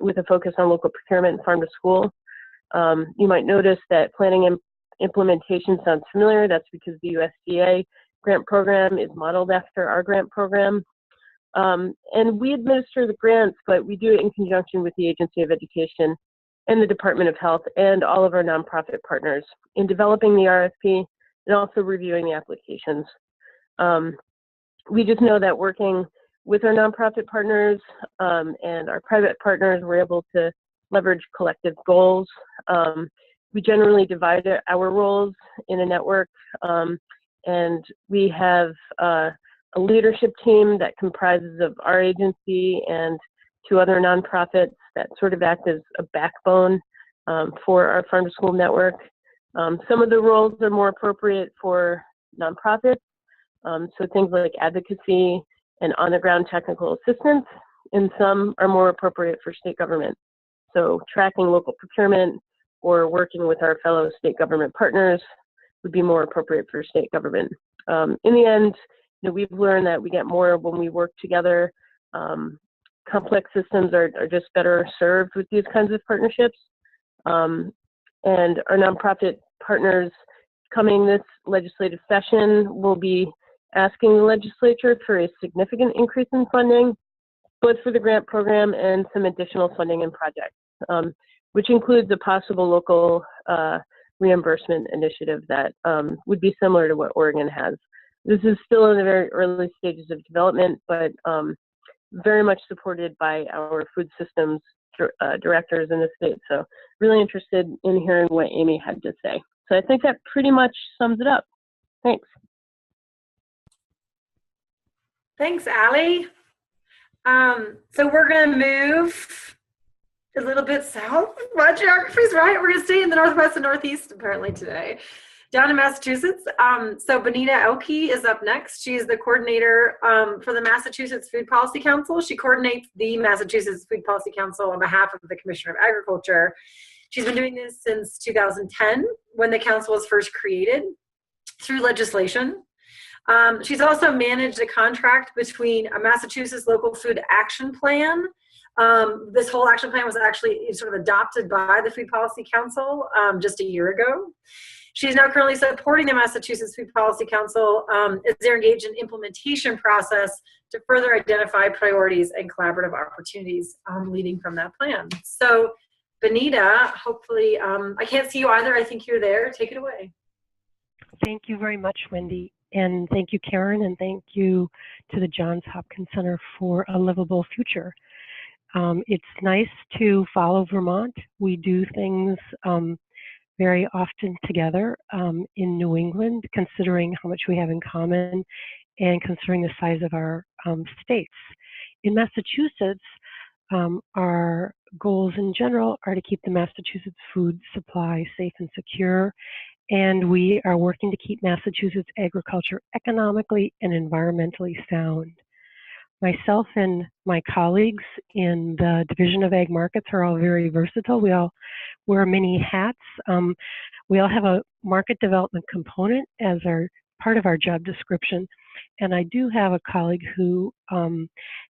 with a focus on local procurement and farm to school. You might notice that planning and implementation sounds familiar. That's because the USDA grant program is modeled after our grant program. And we administer the grants, but we do it in conjunction with the Agency of Education and the Department of Health and all of our nonprofit partners in developing the RFP and also reviewing the applications. We just know that working with our nonprofit partners and our private partners, we're able to leverage collective goals. We generally divide our roles in a network, and we have a leadership team that comprises of our agency and 2 other nonprofits that sort of act as a backbone for our farm to school network. Some of the roles are more appropriate for nonprofits, so things like advocacy and on-the-ground technical assistance, and some are more appropriate for state government. So tracking local procurement or working with our fellow state government partners would be more appropriate for state government. In the end, we've learned that we get more when we work together. Complex systems are just better served with these kinds of partnerships. And our nonprofit partners coming this legislative session will be asking the legislature for a significant increase in funding, both for the grant program and some additional funding and projects, which includes a possible local reimbursement initiative that would be similar to what Oregon has. This is still in the very early stages of development, but very much supported by our food systems directors in the state. So really interested in hearing what Amy had to say. So I think that pretty much sums it up. Thanks. Thanks, Allie. So we're going to move a little bit south. My geography's right. We're going to stay in the Northwest and Northeast apparently today. Down in Massachusetts, so Bonita Oehlke is up next. She is the coordinator for the Massachusetts Food Policy Council. She coordinates the Massachusetts Food Policy Council on behalf of the Commissioner of Agriculture. She's been doing this since 2010, when the council was first created through legislation. She's also managed a contract between a Massachusetts Local Food Action Plan. This whole action plan was actually sort of adopted by the Food Policy Council just a year ago. She's now currently supporting the Massachusetts Food Policy Council as they're engaged in implementation process to further identify priorities and collaborative opportunities leading from that plan. So Bonita, hopefully, I can't see you either. I think you're there. Take it away. Thank you very much, Wendy. And thank you, Karen, and thank you to the Johns Hopkins Center for a Livable Future. It's nice to follow Vermont. We do things very often together in New England, considering how much we have in common and considering the size of our states. In Massachusetts, our goals in general are to keep the Massachusetts food supply safe and secure, and we are working to keep Massachusetts agriculture economically and environmentally sound. Myself and my colleagues in the Division of Ag Markets are all very versatile. We all wear many hats. We all have a market development component as part of our job description. And I do have a colleague who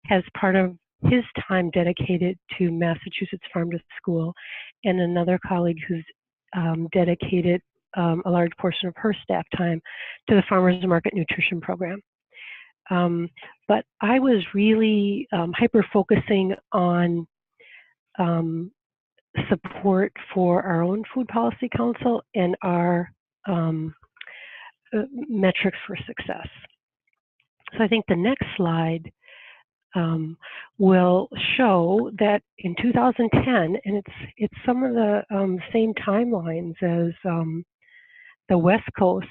has part of his time dedicated to Massachusetts Farm to School, and another colleague who's dedicated a large portion of her staff time to the Farmers Market Nutrition Program. But I was really hyper-focusing on support for our own Food Policy Council and our metrics for success. So I think the next slide will show that in 2010, and it's some of the same timelines as the West Coast,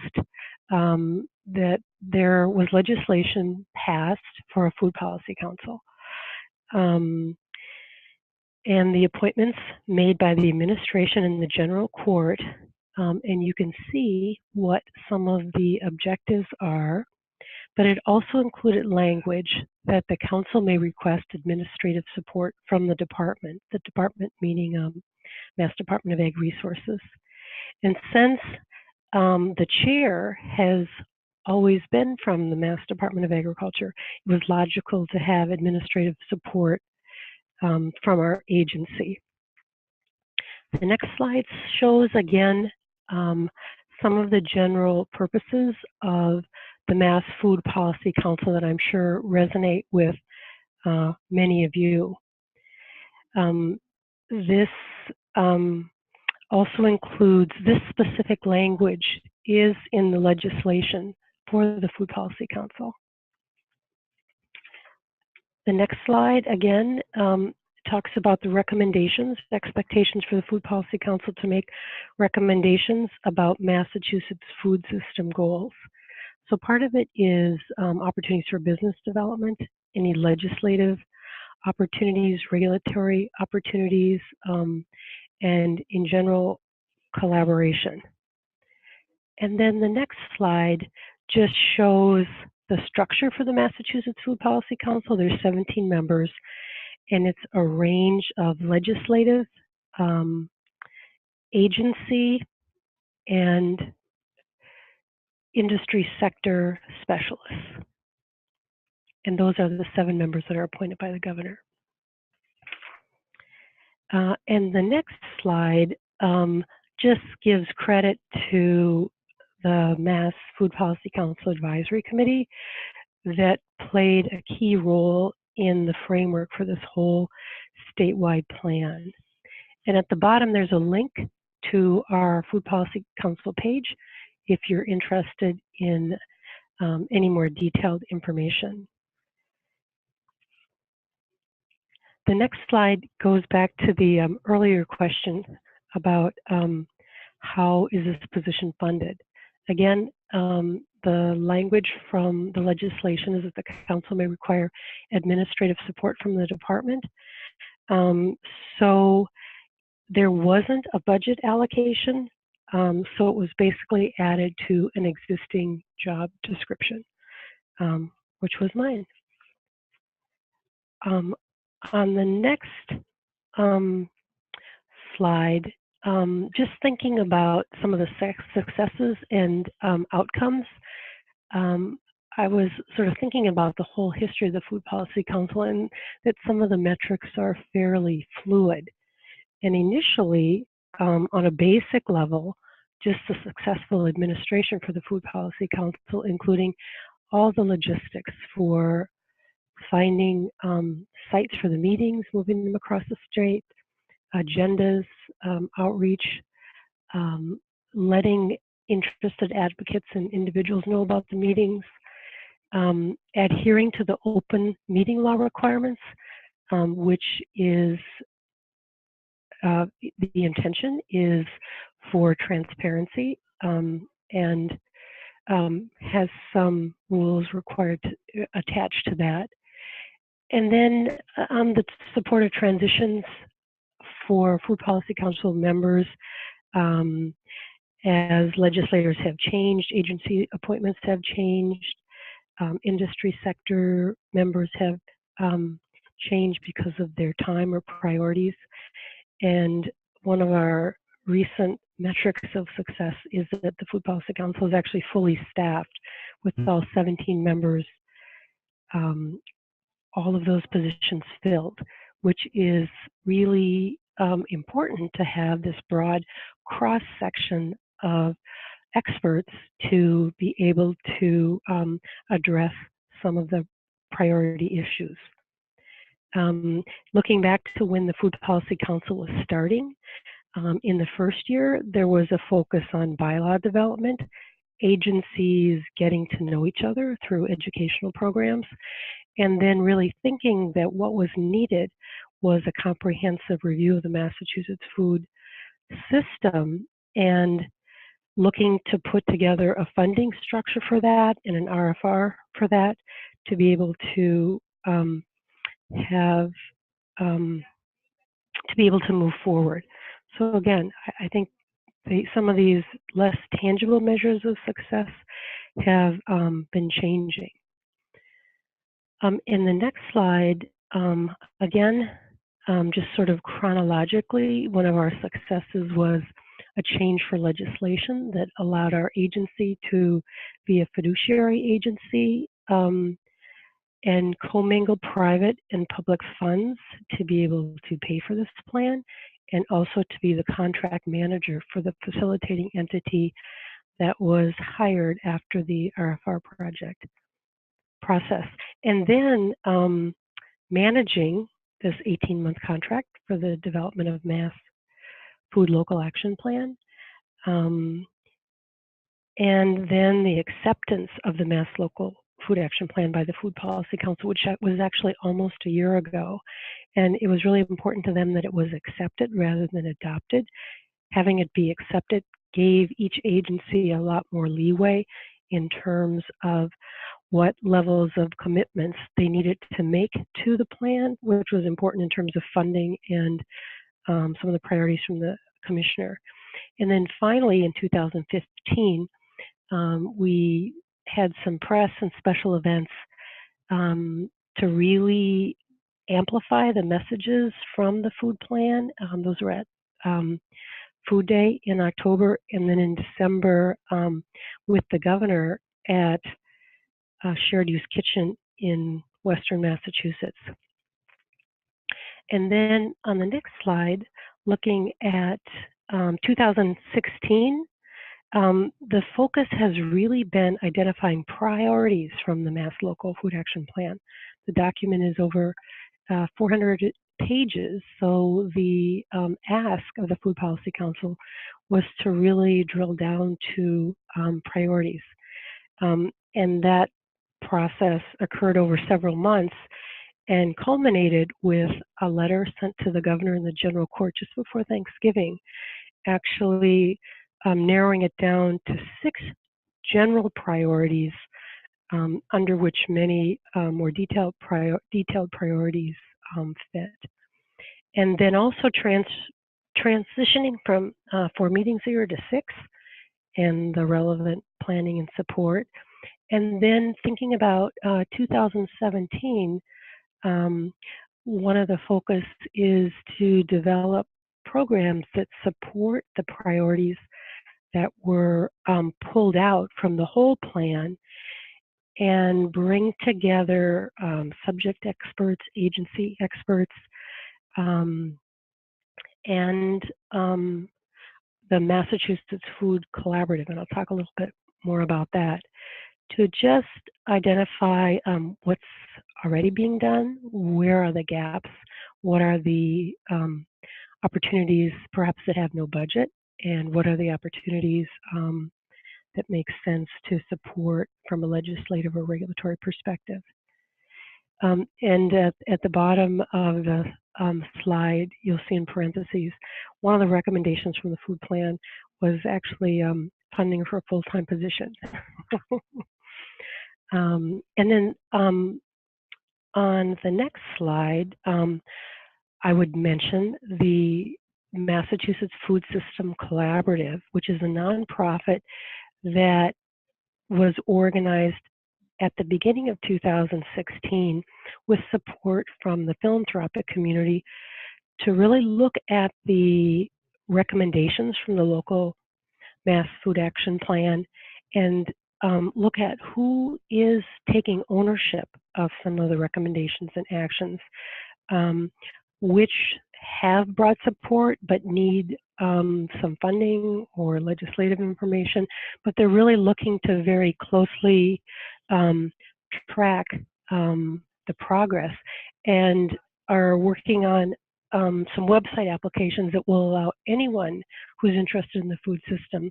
that there was legislation passed for a Food Policy Council. And the appointments made by the administration and the general court, and you can see what some of the objectives are, but it also included language that the council may request administrative support from the department meaning Mass Department of Ag Resources. And since the chair has always been from the Mass Department of Agriculture, it was logical to have administrative support from our agency. The next slide shows again some of the general purposes of the Mass Food Policy Council that I'm sure resonate with many of you. This also includes, this specific language is in the legislation for the Food Policy Council. The next slide, again, talks about the recommendations, expectations for the Food Policy Council to make recommendations about Massachusetts food system goals. So part of it is opportunities for business development, any legislative opportunities, regulatory opportunities, and in general, collaboration. And then the next slide just shows the structure for the Massachusetts Food Policy Council. There's 17 members, and it's a range of legislative, agency, and industry sector specialists. And those are the 7 members that are appointed by the governor. And the next slide just gives credit to the Mass Food Policy Council Advisory Committee that played a key role in the framework for this whole statewide plan. And at the bottom, there's a link to our Food Policy Council page if you're interested in any more detailed information. The next slide goes back to the earlier question about how is this position funded. Again, the language from the legislation is that the council may require administrative support from the department. So there wasn't a budget allocation So it was basically added to an existing job description, which was mine. On the next slide, just thinking about some of the successes and outcomes, I was sort of thinking about the whole history of the Food Policy Council and that some of the metrics are fairly fluid. And initially, on a basic level, just the successful administration for the Food Policy Council, including all the logistics for finding sites for the meetings, moving them across the state, agendas, outreach, letting interested advocates and individuals know about the meetings, adhering to the open meeting law requirements, which is the intention is for transparency and has some rules required to attach to that. And then the support of transitions for Food Policy Council members as legislators have changed, agency appointments have changed, industry sector members have changed because of their time or priorities. And one of our recent metrics of success is that the Food Policy Council is actually fully staffed with all 17 members, all of those positions filled, which is really important to have this broad cross-section of experts to be able to address some of the priority issues. Looking back to when the Food Policy Council was starting, in the first year, there was a focus on bylaw development, agencies getting to know each other through educational programs, and then really thinking that what was needed was a comprehensive review of the Massachusetts food system and looking to put together a funding structure for that and an RFR for that to be able to be able to move forward. So again, I think some of these less tangible measures of success have been changing. In the next slide, again, just sort of chronologically, one of our successes was a change for legislation that allowed our agency to be a fiduciary agency and commingle private and public funds to be able to pay for this plan, and also to be the contract manager for the facilitating entity that was hired after the RFR project process. And then managing this 18-month contract for the development of Mass Food Local Action Plan. And then the acceptance of the Mass Local Food Action Plan by the Food Policy Council, which was actually almost a year ago. And it was really important to them that it was accepted rather than adopted. Having it be accepted gave each agency a lot more leeway in terms of what levels of commitments they needed to make to the plan, which was important in terms of funding and some of the priorities from the commissioner. And then finally, in 2015, we had some press and special events to really amplify the messages from the food plan. Those were at Food Day in October, and then in December with the governor at Shared Use Kitchen in Western Massachusetts. And then on the next slide, looking at 2016, the focus has really been identifying priorities from the Mass Local Food Action Plan. The document is over 400 pages, so the ask of the Food Policy Council was to really drill down to priorities. And that process occurred over several months and culminated with a letter sent to the governor and the general court just before Thanksgiving, actually narrowing it down to 6 general priorities under which many more detailed priorities fit. And then also transitioning from 4 meetings a year to 6 and the relevant planning and support. And then thinking about 2017, one of the focus is to develop programs that support the priorities that were pulled out from the whole plan and bring together subject experts, agency experts, and the Massachusetts Food Collaborative, and I'll talk a little bit more about that, to just identify what's already being done, where are the gaps, what are the opportunities perhaps that have no budget, and what are the opportunities that make sense to support from a legislative or regulatory perspective. And at the bottom of the slide, you'll see in parentheses, one of the recommendations from the food plan was actually funding for a full-time position. And then on the next slide, I would mention the Massachusetts Food System Collaborative, which is a nonprofit that was organized at the beginning of 2016 with support from the philanthropic community to really look at the recommendations from the local Mass Food Action Plan and look at who is taking ownership of some of the recommendations and actions, which have broad support but need some funding or legislative information, but they're really looking to very closely track the progress and are working on some website applications that will allow anyone who's interested in the food system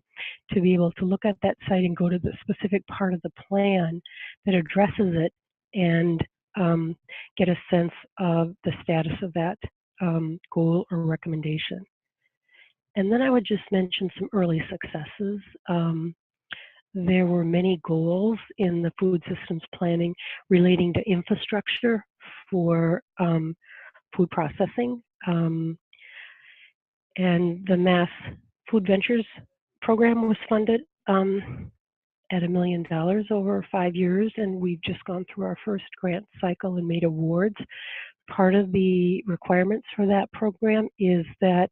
to be able to look at that site and go to the specific part of the plan that addresses it and get a sense of the status of that goal or recommendation. And then I would just mention some early successes. There were many goals in the food systems planning relating to infrastructure for food processing. And the Mass Food Ventures program was funded at $1 million over 5 years, and we've just gone through our first grant cycle and made awards. Part of the requirements for that program is that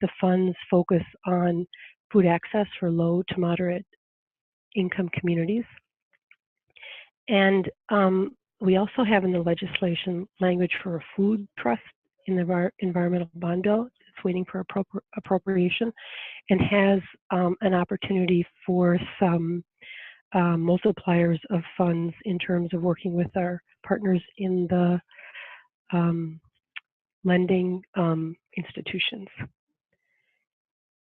the funds focus on food access for low to moderate income communities. And we also have in the legislation language for a food trust in the environmental bond bill. It's waiting for appropriation and has an opportunity for some multipliers of funds in terms of working with our partners in the lending institutions.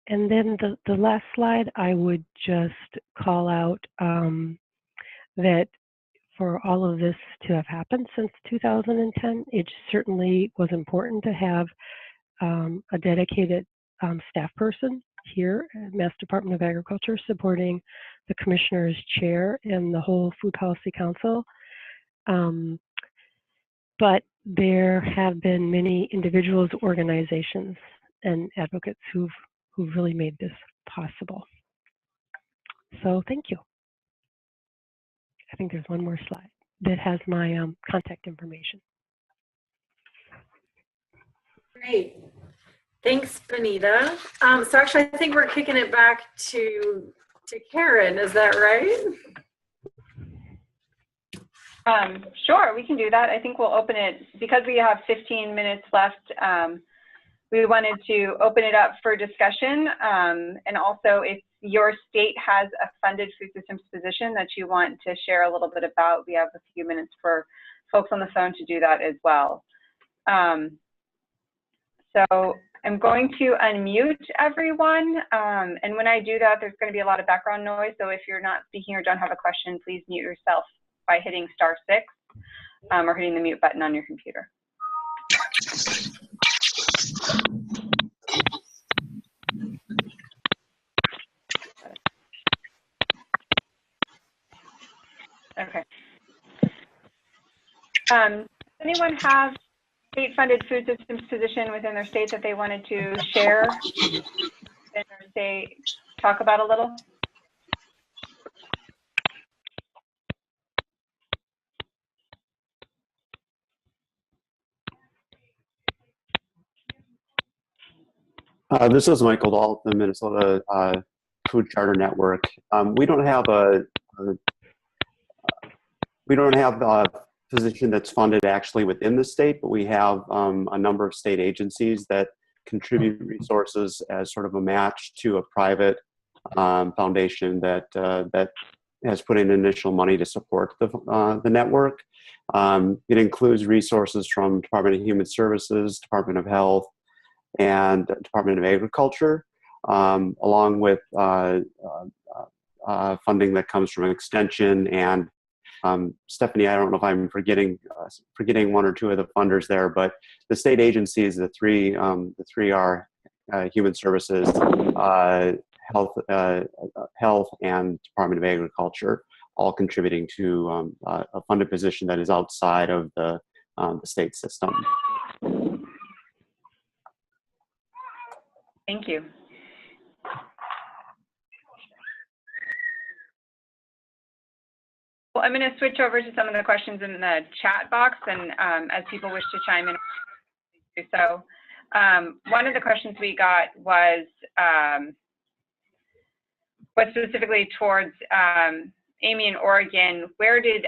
And then the last slide, I would just call out that for all of this to have happened since 2010, it certainly was important to have a dedicated staff person here at Mass Department of Agriculture supporting the Commissioner's chair and the whole Food Policy Council. But there have been many individuals, organizations, and advocates who've really made this possible. So thank you. I think there's one more slide that has my contact information. Great. Thanks, Bonita. So actually, I think we're kicking it back to Karen. Is that right? Sure, we can do that. I think we'll open it, because we have 15 minutes left, we wanted to open it up for discussion. And also, if your state has a funded food systems position that you want to share a little bit about, we have a few minutes for folks on the phone to do that as well. So I'm going to unmute everyone. And when I do that, there's going to be a lot of background noise. So if you're not speaking or don't have a question, please mute yourself by hitting *6 or hitting the mute button on your computer. Okay. Does anyone have state-funded food systems position within their state that they wanted to share or talk about a little? This is Michael Dahl, the Minnesota Food Charter Network. We don't have a position that's funded actually within the state, but we have a number of state agencies that contribute resources as sort of a match to a private foundation that has put in initial money to support the network. It includes resources from Department of Human Services, Department of Health, and Department of Agriculture, along with funding that comes from Extension and Stephanie, I don't know if I'm forgetting one or two of the funders there, but the state agencies, the three are Human Services, Health, and Department of Agriculture, all contributing to a funded position that is outside of the state system. Thank you. Well, I'm going to switch over to some of the questions in the chat box, and as people wish to chime in, so one of the questions we got was specifically towards Amy in Oregon. Where did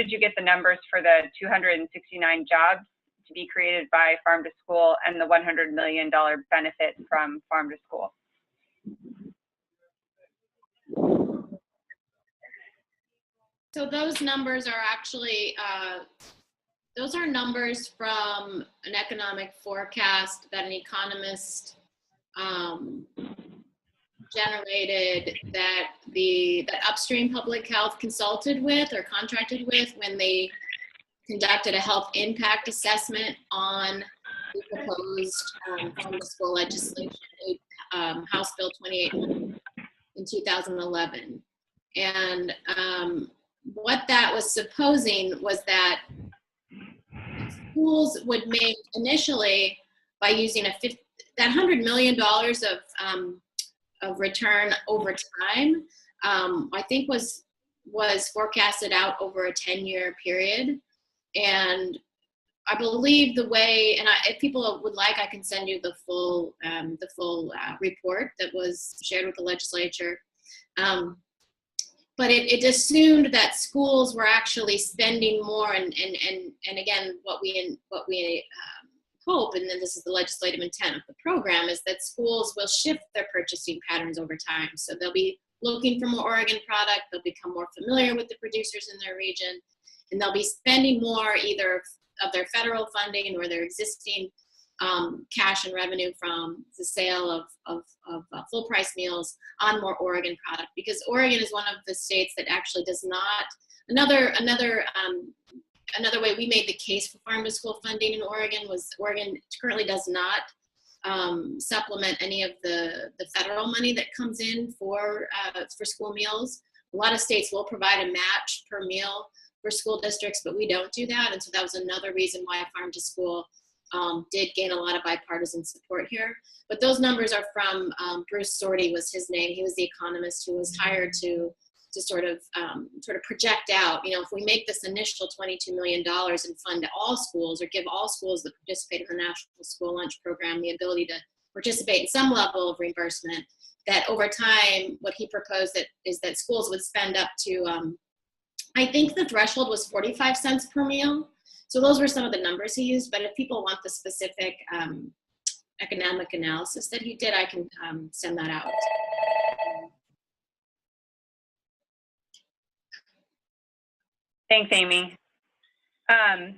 you get the numbers for the 269 jobs to be created by Farm to School and the $100 million benefit from Farm to School? So those numbers are actually, those are numbers from an economic forecast that an economist generated that Upstream Public Health consulted with or contracted with when they conducted a health impact assessment on the proposed Farm to School legislation, House Bill 2800 in 2011. And what that was supposing was that schools would make initially by using that $100 million of return over time, I think was forecasted out over a 10-year period. And I believe the way, and if people would like, I can send you the full report that was shared with the legislature. But it assumed that schools were actually spending more, and again, what we hope, and then this is the legislative intent of the program, is that schools will shift their purchasing patterns over time. So they'll be looking for more Oregon product, they'll become more familiar with the producers in their region, and they'll be spending more either of their federal funding or their existing cash and revenue from the sale of full price meals on more Oregon product, because Oregon is one of the states that actually does not, another way we made the case for Farm to School funding in Oregon was Oregon currently does not supplement any of the federal money that comes in for school meals. A lot of states will provide a match per meal for school districts, but we don't do that. And so that was another reason why Farm to School did gain a lot of bipartisan support here. But those numbers are from Bruce Sorty was his name. He was the economist who was hired to sort of project out, you know, if we make this initial $22 million and fund all schools or give all schools that participate in the National School Lunch Program the ability to participate in some level of reimbursement, that over time, what he proposed is that schools would spend up to, I think the threshold was 45 cents per meal. So those were some of the numbers he used, but if people want the specific economic analysis that he did, I can send that out. Thanks, Amy. So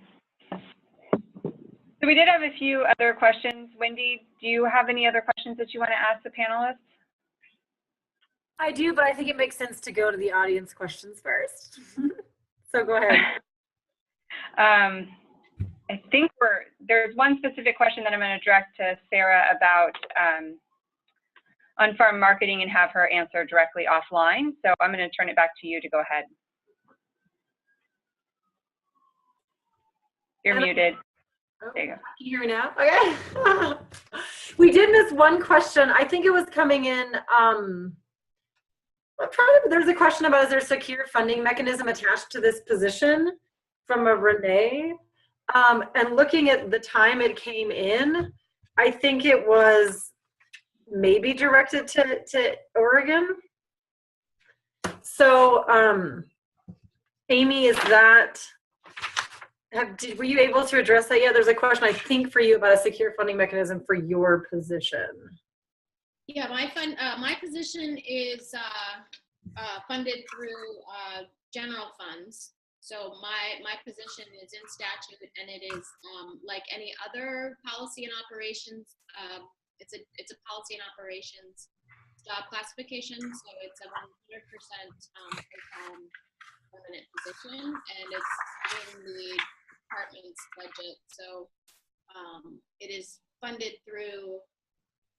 we did have a few other questions. Wendy, do you have any other questions that you want to ask the panelists? I do, but I think it makes sense to go to the audience questions first. So go ahead. I think there's one specific question that I'm going to direct to Sarah about on-farm marketing and have her answer directly offline. So I'm going to turn it back to you to go ahead. You're muted. There you go. Can you hear me now? Okay. We did miss one question. I think it was coming in. There's a question about, is there a secure funding mechanism attached to this position from a Renee? And looking at the time it came in, I think it was maybe directed to Oregon. So, Amy, is that, were you able to address that yet? There's a question, I think, for you about a secure funding mechanism for your position. Yeah, my position is funded through general funds. So my position is in statute, and it is like any other policy and operations. It's a policy and operations job classification. So it's a 100% full-time permanent position, and it's in the department's budget. So it is funded through.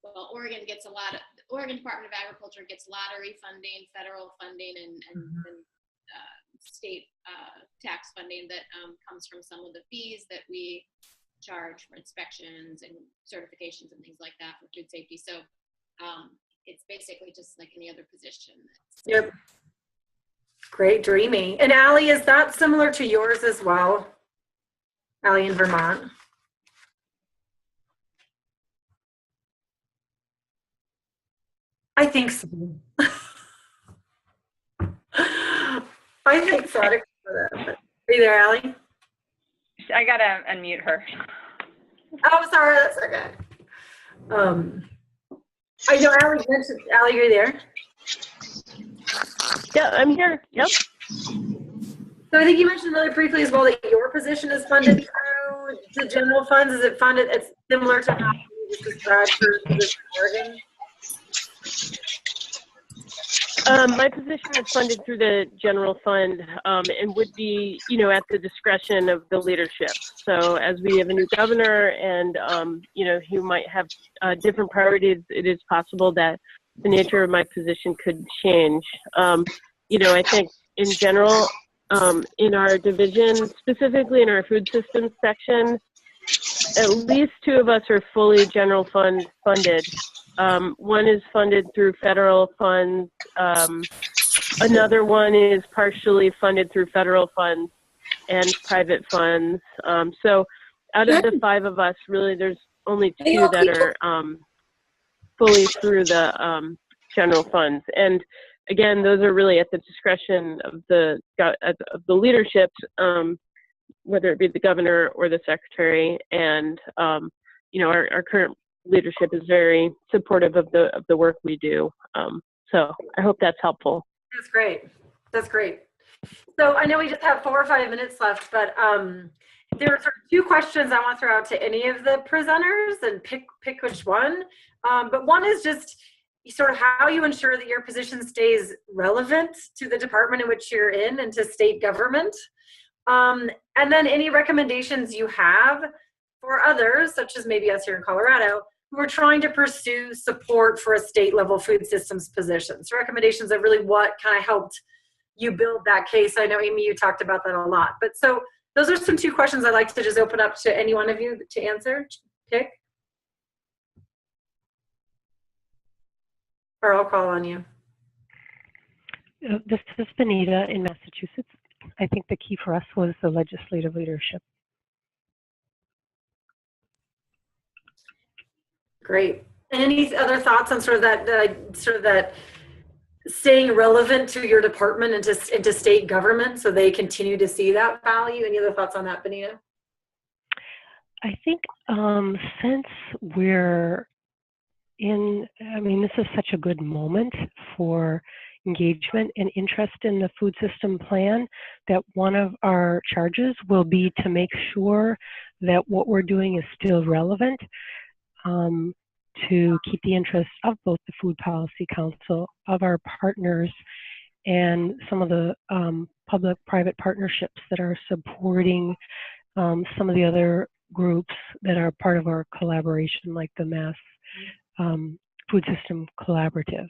Well, Oregon Department of Agriculture gets lottery funding, federal funding, and state tax funding that comes from some of the fees that we charge for inspections and certifications and things like that for food safety. So it's basically just like any other position. Yep. Great, dreamy. And Allie, is that similar to yours as well? Allie in Vermont? I think so. I think so. Are you there, Allie? I gotta unmute her. Oh, sorry, that's okay. I know Allie mentioned, Allie, you're there? Yeah, I'm here. Yep. So I think you mentioned really briefly as well that your position is funded through the general funds. Is it funded? It's similar to how you just described for Oregon? My position is funded through the general fund and would be, at the discretion of the leadership. So as we have a new governor and, he might have different priorities, it is possible that the nature of my position could change. I think in general, in our division, specifically in our food systems section, at least 2 of us are fully general fund funded. One is funded through federal funds. Another one is partially funded through federal funds and private funds. So out of the 5 of us, really, there's only 2 that are fully through the general funds. And again, those are really at the discretion of the leadership, whether it be the governor or the secretary. And our current leadership is very supportive of the work we do. So I hope that's helpful. That's great. That's great. So I know we just have 4 or 5 minutes left, but there are sort of 2 questions I want to throw out to any of the presenters, and pick which one. But one is just sort of how you ensure that your position stays relevant to the department in which you're in and to state government. And then any recommendations you have for others, such as maybe us here in Colorado, who are trying to pursue support for a state level food systems position. So recommendations of really what kind of helped you build that case. I know, Amy, you talked about that a lot. But so those are some 2 questions I'd like to just open up to any one of you to answer. Pick. Or I'll call on you. This is Bonita in Massachusetts. I think the key for us was the legislative leadership. Great. And any other thoughts on sort of that staying relevant to your department and to state government so they continue to see that value? Any other thoughts on that, Bonita? I think since we're this is such a good moment for engagement and interest in the food system plan, that one of our charges will be to make sure that what we're doing is still relevant, to keep the interests of both the Food Policy Council, of our partners, and some of the public-private partnerships that are supporting some of the other groups that are part of our collaboration, like the Mass Food System Collaborative.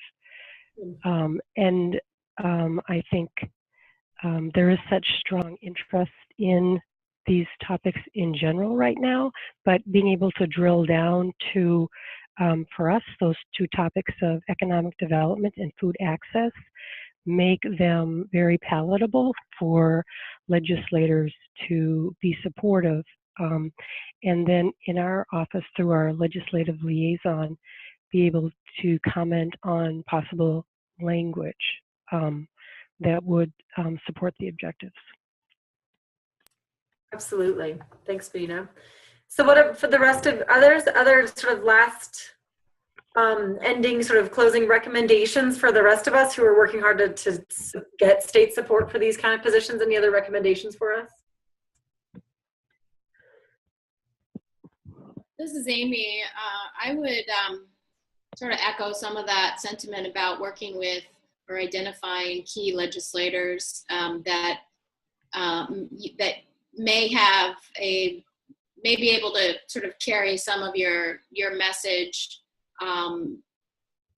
I think there is such strong interest in these topics in general right now, but being able to drill down to, for us, those two topics of economic development and food access make them very palatable for legislators to be supportive. And then in our office, through our legislative liaison, be able to comment on possible language that would support the objectives. Absolutely. Thanks, Bonita. So what for the rest of others, other sort of last ending sort of closing recommendations for the rest of us who are working hard to get state support for these kind of positions? Any other recommendations for us? This is Amy. I would sort of echo some of that sentiment about working with or identifying key legislators that may have may be able to sort of carry some of your message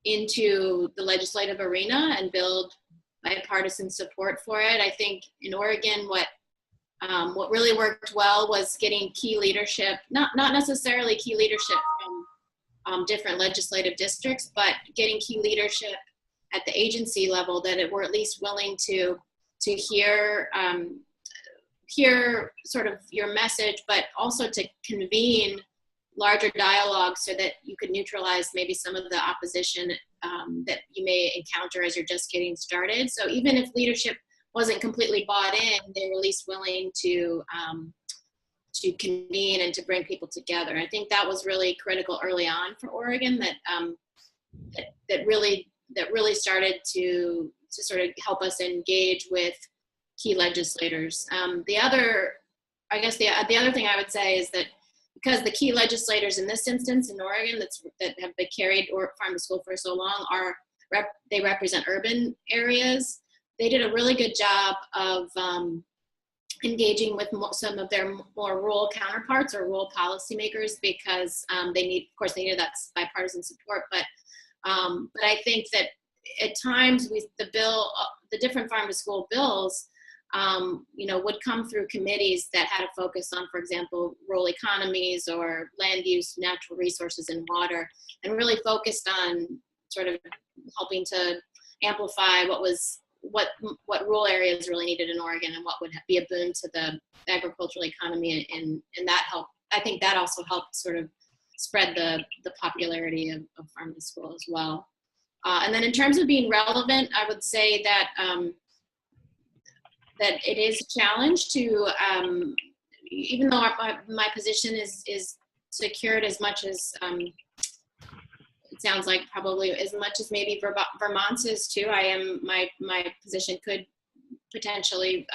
into the legislative arena and build bipartisan support for it. I think in Oregon, what really worked well was getting key leadership, not necessarily key leadership from different legislative districts, but getting key leadership at the agency level that were at least willing to hear sort of your message, but also to convene larger dialogue so that you could neutralize maybe some of the opposition that you may encounter as you're just getting started. So even if leadership wasn't completely bought in, they were at least willing to convene and to bring people together. I think that was really critical early on for Oregon, that really started to sort of help us engage with key legislators. The other thing I would say is that because the key legislators in this instance in Oregon that have been carried farm to school for so long they represent urban areas. They did a really good job of engaging with some of their more rural counterparts or rural policymakers because they needed that bipartisan support. But I think that at times the different farm to school bills would come through committees that had a focus on, for example, rural economies or land use, natural resources, and water, and really focused on sort of helping to amplify what rural areas really needed in Oregon and what would be a boon to the agricultural economy, and that helped. I think that also helped sort of spread the popularity of farm to school as well. And then in terms of being relevant, I would say that that it is a challenge to, even though my position is secured as much as, it sounds like probably as much as maybe Vermont's is too. My position could potentially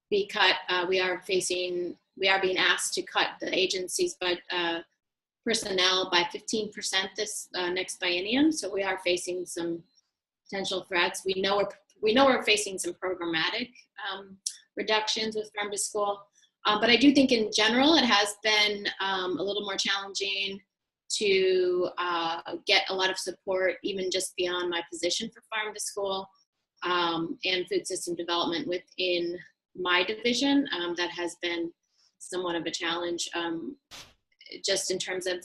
be cut. We are being asked to cut the agency's personnel by 15% this next biennium. So we are facing some potential threats. We know we're facing some programmatic reductions with farm to school, but I do think in general it has been a little more challenging to get a lot of support, even just beyond my position for farm to school and food system development within my division. That has been somewhat of a challenge, just in terms of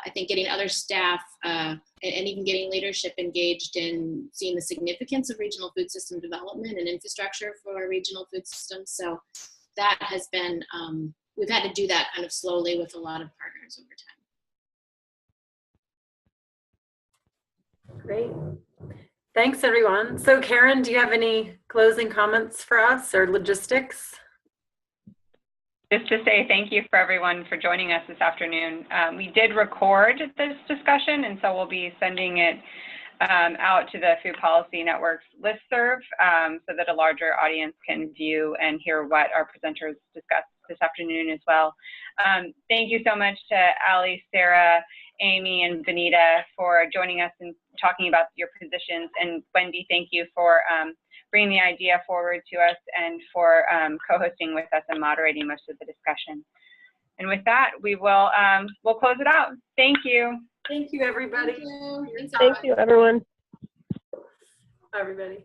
I think getting other staff and even getting leadership engaged in seeing the significance of regional food system development and infrastructure for regional food systems. So that has been, we've had to do that kind of slowly with a lot of partners over time. Great. Thanks, everyone. So Karen, do you have any closing comments for us or logistics? Just to say thank you for everyone for joining us this afternoon. We did record this discussion, and so we'll be sending it out to the Food Policy Network's listserv so that a larger audience can view and hear what our presenters discussed this afternoon as well. Thank you so much to Ali, Sarah, Amy, and Bonita for joining us and talking about your positions. And Wendy, thank you for bringing the idea forward to us and for co-hosting with us and moderating most of the discussion. And with that, we will we'll close it out. Thank you. Thank you, everybody. Thank you. Thank you, everyone. Everybody.